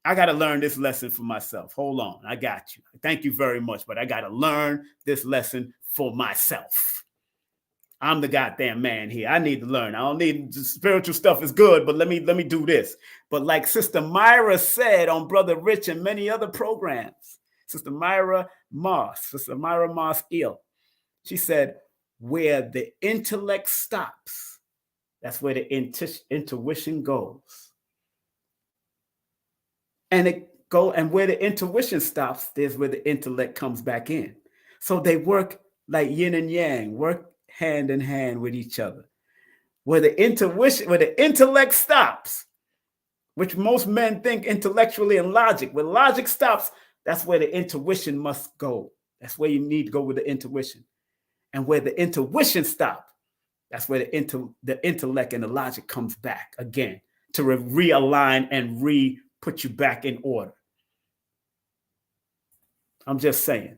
I gotta learn this lesson for myself. Hold on, I got you. Thank you very much, but I gotta learn this lesson for myself. I'm the goddamn man here. I need to learn. I don't need spiritual stuff is good, but let me do this. But like Sister Myra said on Brother Rich and many other programs, Sister Myra Moss Eel, she said, where the intellect stops, that's where the intuition goes. And where the intuition stops, there's where the intellect comes back in. So they work like yin and yang, work hand in hand with each other. Where the intellect stops, which most men think intellectually and logic, where logic stops, that's where the intuition must go. That's where you need to go with the intuition. And where the intuition stops, that's where the intellect and the logic comes back again to realign and put you back in order. I'm just saying.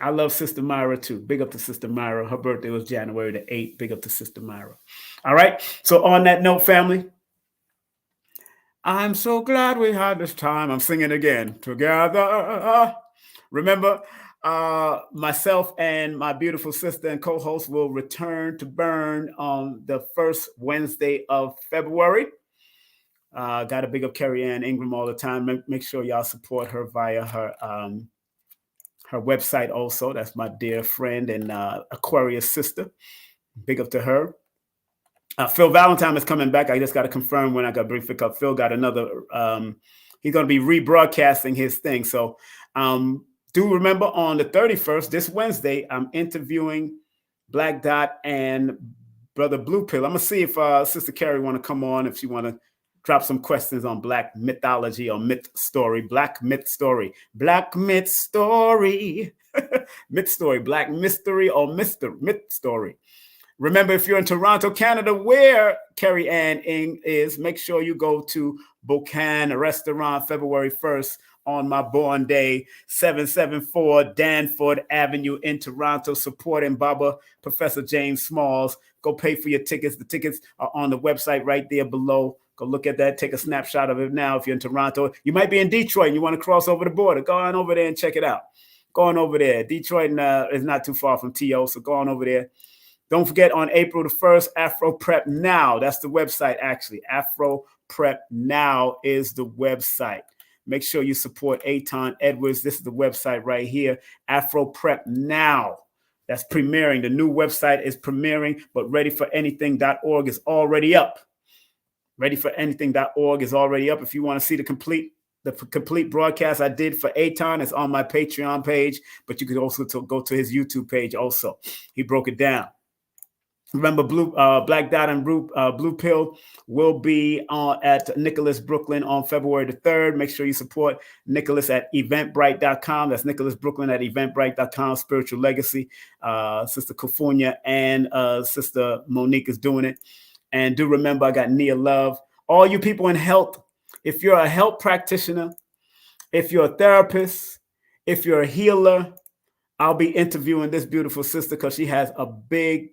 I love Sister Myra too. Big up to Sister Myra. Her birthday was January the 8th. Big up to Sister Myra. All right. So on that note, family, I'm so glad we had this time. I'm singing again. Together. Remember, myself and my beautiful sister and co-host will return to Burn on the first Wednesday of February. Got to big up Carrie Ann Ingram all the time. Make sure y'all support her via her website also. That's my dear friend and Aquarius sister. Big up to her. Phil Valentine is coming back. I just got to confirm when I got to brief it up. Phil got another, he's going to be rebroadcasting his thing. So do remember on the 31st, this Wednesday, I'm interviewing Black Dot and Brother Blue Pill. I'm going to see if Sister Carrie want to come on, if she want to drop some questions on Black mythology or myth story. Black myth story. Black myth story. Myth story. Black mystery or myth story. Remember, if you're in Toronto, Canada, where Carrie Ann Ing is, make sure you go to Bocan Restaurant February 1st on my born day, 774 Danforth Avenue in Toronto, supporting Baba Professor James Smalls. Go pay for your tickets. The tickets are on the website right there below. Go look at that. Take a snapshot of it now if you're in Toronto. You might be in Detroit and you want to cross over the border. Go on over there and check it out. Go on over there. Detroit is not too far from TO, so go on over there. Don't forget, on April the 1st, Afro Prep Now. That's the website, actually. Afro Prep Now is the website. Make sure you support Aton Edwards. This is the website right here, Afro Prep Now. That's premiering. The new website is premiering, but readyforanything.org is already up. Readyforanything.org is already up. If you want to see the complete broadcast I did for Aton, it's on my Patreon page, but you could also go to his YouTube page also. He broke it down. Remember, Black Dot and Blue Pill will be at Nicholas Brooklyn on February the 3rd. Make sure you support Nicholas at eventbrite.com. That's Nicholas Brooklyn at eventbrite.com. Spiritual Legacy. Sister Kofunya and Sister Monique is doing it. And do remember, I got Nia Love. All you people in health, if you're a health practitioner, if you're a therapist, if you're a healer, I'll be interviewing this beautiful sister because she has a big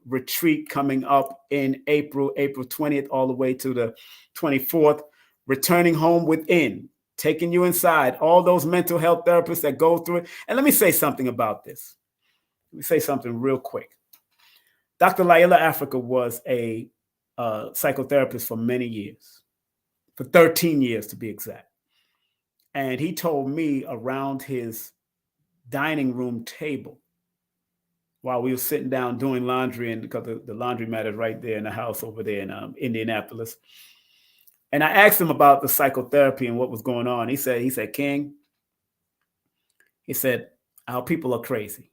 retreat coming up in April 20th all the way to the 24th. Returning home within, taking you inside, all those mental health therapists that go through it. And let me say something about this. Let me say something real quick. Dr. Laila Africa was a psychotherapist for many years, for 13 years to be exact. And he told me around his dining room table while we were sitting down doing laundry, and because the laundromat is right there in the house over there in Indianapolis. And I asked him about the psychotherapy and what was going on. He said, King, he said, our people are crazy.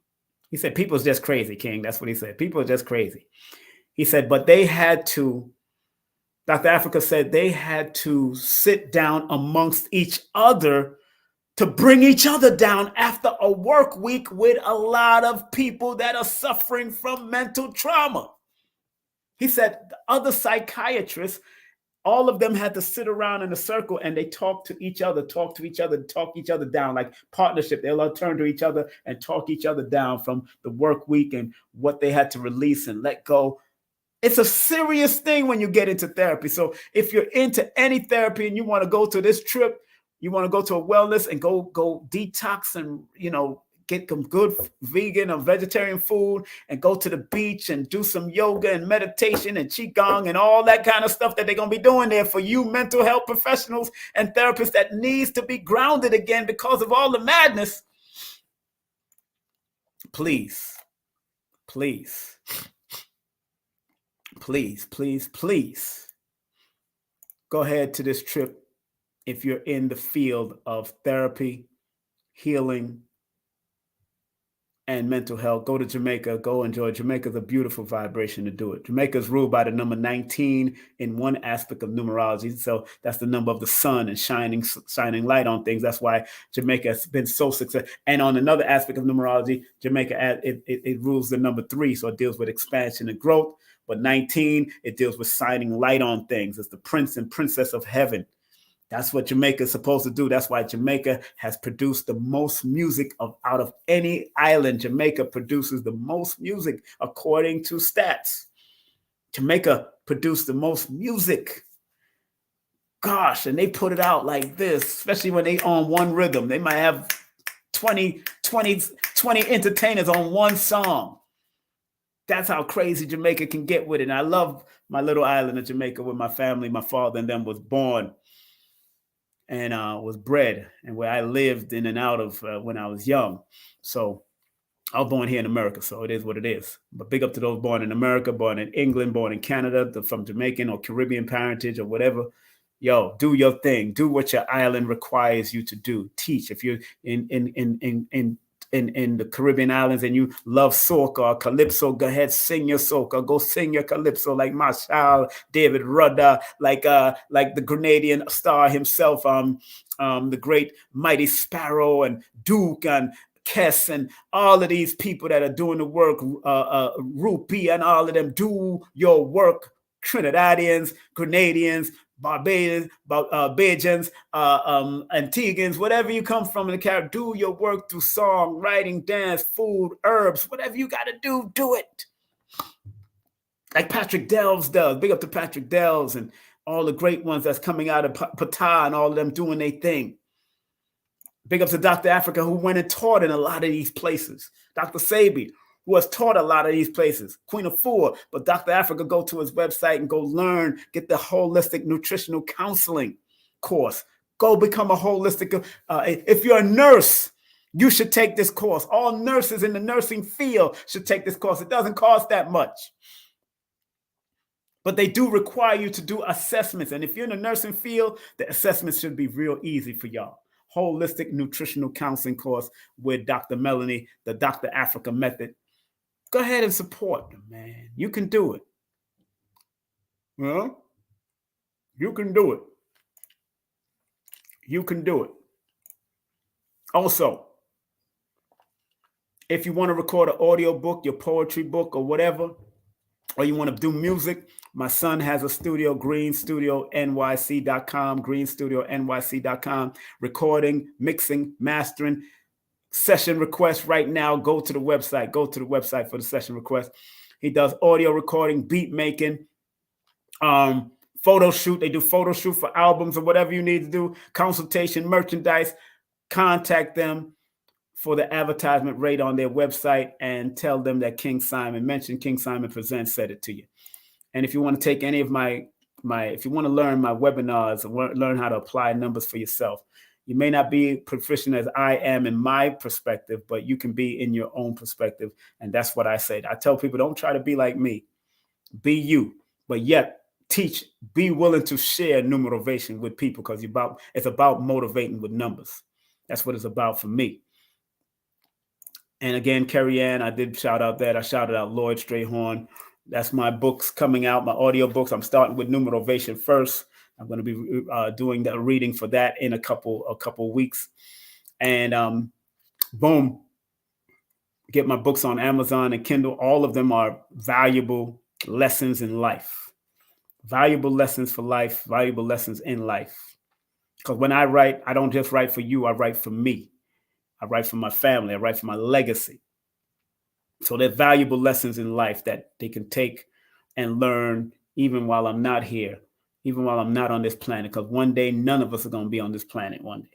He said, people's just crazy, King. That's what he said. People are just crazy. He said, but they had to, Dr. Africa said, they had to sit down amongst each other to bring each other down after a work week with a lot of people that are suffering from mental trauma. He said the other psychiatrists, all of them had to sit around in a circle and they talk to each other down, like partnership. They'll all turn to each other and talk each other down from the work week and what they had to release and let go. It's a serious thing when you get into therapy. So if you're into any therapy and you want to go to this trip, you want to go to a wellness and go detox and, get some good vegan or vegetarian food and go to the beach and do some yoga and meditation and qigong and all that kind of stuff that they're going to be doing there for you mental health professionals and therapists that needs to be grounded again because of all the madness. Please go ahead to this trip. If you're in the field of therapy, healing, and mental health, go to Jamaica, go enjoy. Jamaica's a beautiful vibration to do it. Jamaica's ruled by the number 19 in one aspect of numerology. So that's the number of the sun and shining light on things. That's why Jamaica has been so successful. And on another aspect of numerology, Jamaica, it rules the number 3. So it deals with expansion and growth. But 19, it deals with shining light on things. It's the prince and princess of heaven. That's what Jamaica is supposed to do. That's why Jamaica has produced the most music out of any island. Jamaica produces the most music according to stats. Jamaica produced the most music Gosh, and they put it out like this, especially when they on one rhythm. They might have 20 entertainers on one song. That's how crazy Jamaica can get with it. And I love my little island of Jamaica where my family, my father and them was born and was bred, and where I lived in and out of when I was young. So I was born here in America, so it is what it is. But big up to those born in America, born in England, born in Canada, from Jamaican or Caribbean parentage or whatever. Yo, do your thing. Do what your island requires you to do. Teach. If you're in the Caribbean islands and you love soca or calypso, go ahead, sing your soca. Go sing your calypso like Marshall, David Rudder, like the Grenadian star himself, the great Mighty Sparrow and Duke and Kess and all of these people that are doing the work, Rupee and all of them. Do your work. Trinidadians, Grenadians, Barbadians, Antiguans, whatever you come from in the Caribbean, do your work through song, writing, dance, food, herbs, whatever you got to do it. Like Patrick Delves does. Big up to Patrick Delves and all the great ones that's coming out of Patah and all of them doing their thing. Big up to Dr. Africa, who went and taught in a lot of these places. Dr. Sabi, who has taught a lot of these places. Queen Afua, but Dr. Africa, go to his website and go learn, get the holistic nutritional counseling course. Go become a holistic. If you're a nurse, you should take this course. All nurses in the nursing field should take this course. It doesn't cost that much. But they do require you to do assessments. And if you're in the nursing field, the assessments should be real easy for y'all. Holistic nutritional counseling course with Dr. Melanie, the Dr. Africa method. Go ahead and support them, man. You can do it. Well, you can do it. You can do it. Also, if you want to record an audio book, your poetry book or whatever, or you want to do music, my son has a studio, greenstudionyc.com, greenstudionyc.com, recording, mixing, mastering. Session requests right now. Go to the website. Go to the website for the session request. He does audio recording, beat making, photo shoot. They do photo shoot for albums or whatever you need to do. Consultation, merchandise. Contact them for the advertisement rate on their website and tell them that King Simon mentioned King Simon Presents said it to you. And if you want to take any of my if you want to learn my webinars and learn how to apply numbers for yourself, you may not be proficient as I am in my perspective, but you can be in your own perspective. And that's what I say. I tell people, don't try to be like me. Be you, but yet teach, be willing to share numerovation with people because it's about motivating with numbers. That's what it's about for me. And again, Carrie Ann, I did shout out that. I shouted out Lloyd Strayhorn. That's my books coming out, my audio books. I'm starting with numerovation first. I'm going to be doing the reading for that in a couple weeks. And boom, get my books on Amazon and Kindle. All of them are valuable lessons in life. Valuable lessons for life, valuable lessons in life. Because when I write, I don't just write for you, I write for me. I write for my family, I write for my legacy. So they're valuable lessons in life that they can take and learn even while I'm not here. Even while I'm not on this planet, because one day none of us are going to be on this planet. One day,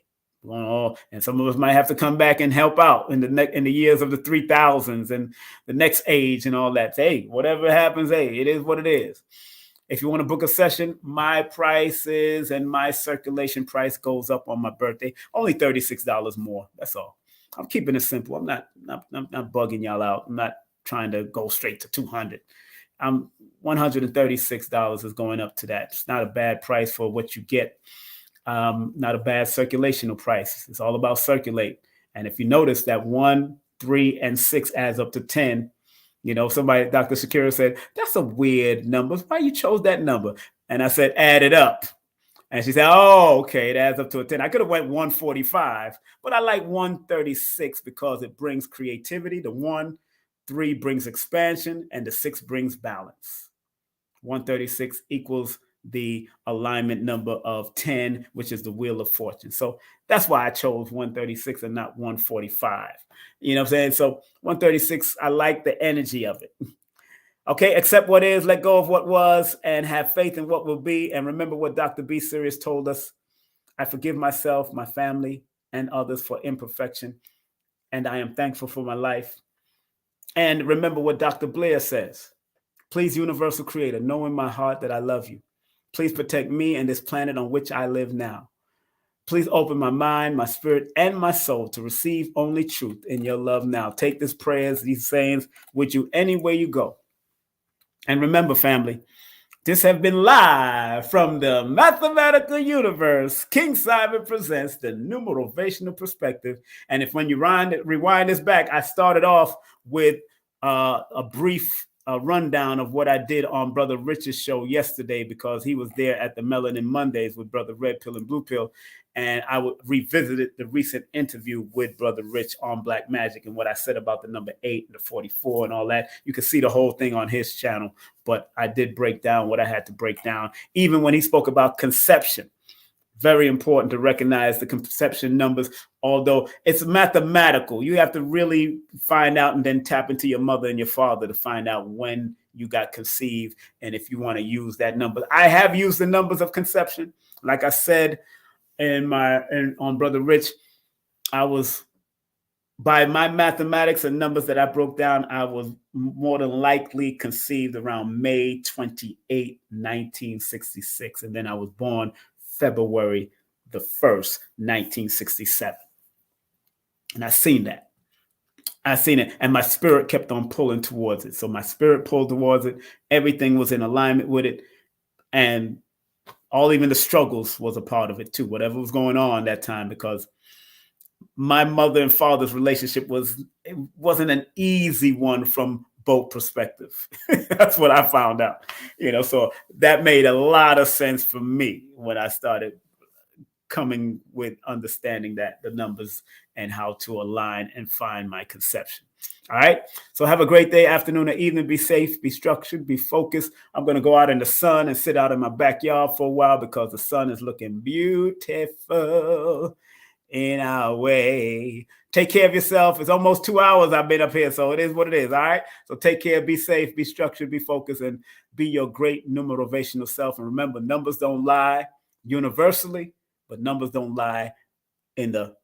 and some of us might have to come back and help out in the years of the 3000s and the next age and all that. Hey, whatever happens, hey, it is what it is. If you want to book a session, my prices and my circulation price goes up on my birthday. Only $36 more. That's all. I'm keeping it simple. I'm not bugging y'all out. I'm not trying to go straight to $200. $136 is going up to that. It's not a bad price for what you get. Not a bad circulational price. It's all about circulate. And if you notice that 1, 3, and 6 adds up to 10, somebody, Dr. Shakira said, that's a weird number. Why you chose that number? And I said, add it up. And she said, oh, okay, it adds up to a 10. I could have went 145, but I like 136 because it brings creativity. The 1, 3 brings expansion, and the 6 brings balance. 136 equals the alignment number of 10, which is the wheel of fortune. So that's why I chose 136 and not 145. You know what I'm saying? So 136, I like the energy of it. Okay, accept what is, let go of what was, and have faith in what will be. And remember what Dr. B. Sirius told us. I forgive myself, my family, and others for imperfection, and I am thankful for my life. And remember what Dr. Blair says. Please, universal creator, know in my heart that I love you. Please protect me and this planet on which I live now. Please open my mind, my spirit, and my soul to receive only truth in your love now. Take these prayers, these sayings with you anywhere you go. And remember, family, this has been live from the mathematical universe. King Simon presents the Numerovational Perspective. And if when you rewind this back, I started off with a brief rundown of what I did on Brother Rich's show yesterday, because he was there at the Melanin Mondays with Brother Red Pill and Blue Pill. And I revisited the recent interview with Brother Rich on Black Magic and what I said about the number 8 and the 44 and all that. You can see the whole thing on his channel, but I did break down what I had to break down. Even when he spoke about conception, very important to recognize the conception numbers, although it's mathematical. You have to really find out and then tap into your mother and your father to find out when you got conceived and if you want to use that number. I have used the numbers of conception. Like I said, on Brother Rich, I was, by my mathematics and numbers that I broke down, I was more than likely conceived around May 28, 1966. And then I was born February the 1st, 1967. And I seen it. And my spirit kept on pulling towards it. So my spirit pulled towards it. Everything was in alignment with it. And even the struggles was a part of it too, whatever was going on that time, because my mother and father's relationship wasn't an easy one from both perspectives. That's what I found out, so that made a lot of sense for me when I started coming with understanding that the numbers and how to align and find my conception. All right. So have a great day, afternoon, or evening. Be safe, be structured, be focused. I'm going to go out in the sun and sit out in my backyard for a while because the sun is looking beautiful in our way. Take care of yourself. It's almost 2 hours I've been up here, so it is what it is. All right. So take care, be safe, be structured, be focused, and be your great numerovational self. And remember, numbers don't lie universally, but numbers don't lie in the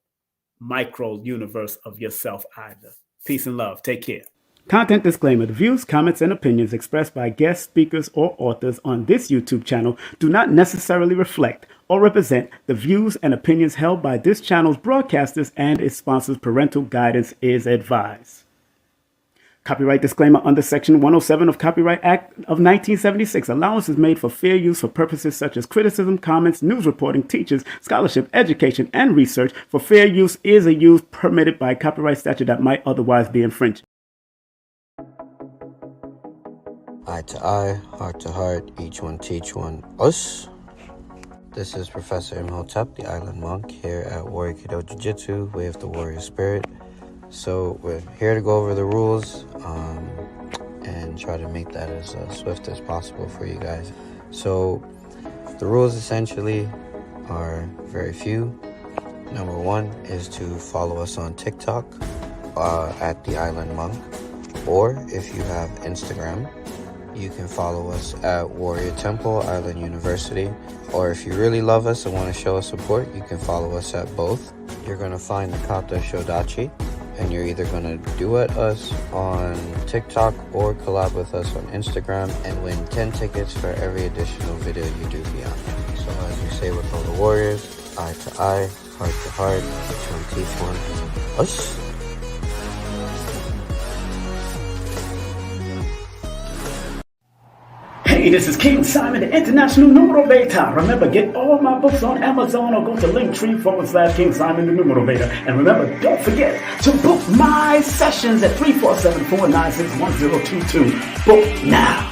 micro universe of yourself either. Peace and love. Take care. Content disclaimer. The views, comments, and opinions expressed by guest speakers or authors on this YouTube channel do not necessarily reflect or represent the views and opinions held by this channel's broadcasters and its sponsors. Parental guidance is advised. Copyright disclaimer under Section 107 of Copyright Act of 1976. Allowance is made for fair use for purposes such as criticism, comments, news reporting, teachers, scholarship, education, and research. For fair use is a use permitted by copyright statute that might otherwise be infringed. Eye to eye, heart to heart, each one teach one us. This is Professor Imhotep, the Island Monk, here at Warrior Kido Jiu-Jitsu, Way of the Warrior Spirit. So we're here to go over the rules and try to make that as swift as possible for you guys. So the rules essentially are very few. Number one is to follow us on TikTok at the Island Monk, or if you have Instagram, you can follow us at Warrior Temple Island University, or if you really love us and want to show us support, you can follow us at both. You're going to find the Kata Shodachi, and you're either going to duet us on TikTok or collab with us on Instagram and win 10 tickets for every additional video you do beyond. So as we say with all the warriors, eye to eye, heart to heart, each one teach one, us. Hey, this is King Simon, the International Numerovator. Remember, get all my books on Amazon or go to Linktree/King Simon the Numerovator. And remember, don't forget to book my sessions at 347-496-1022. Book now.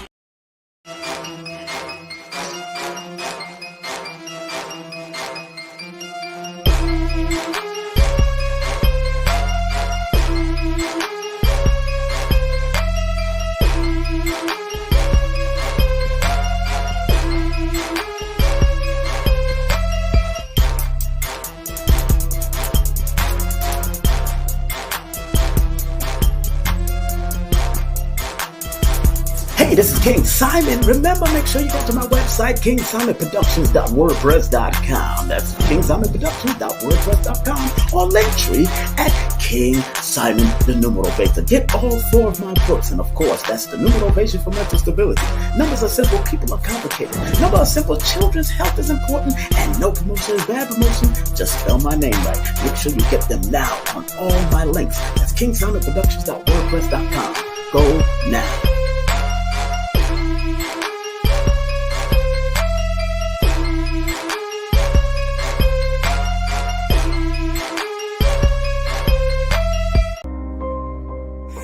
this is King Simon. Remember, make sure you go to my website, kingsimonproductions.wordpress.com. That's kingsimonproductions.wordpress.com, or Linktree at King Simon the Numero Beta. Get all 4 of my books, and of course, that's the Numerovation for Mental Stability. Numbers are simple, people are complicated. Numbers are simple, children's health is important, and no promotion is bad promotion. Just spell my name right. Make sure you get them now on all my links. That's kingsimonproductions.wordpress.com. Go now.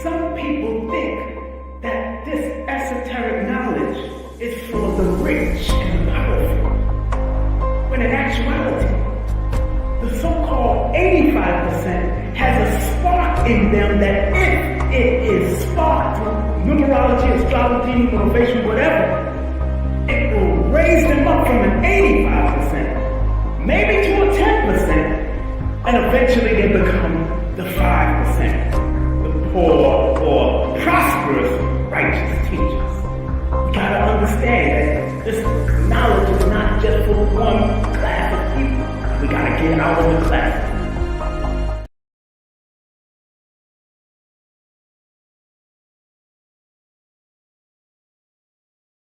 Some people think that this esoteric knowledge is for the rich and powerful, when in actuality, the so-called 85% has a spark in them that if it is sparked through numerology, astrology, motivation, whatever, it will raise them up from an 85%, maybe to a 10%, and eventually they become the 5%. Or prosperous righteous teachers. You gotta understand that this knowledge is not just for one class of people. We gotta get out of the class.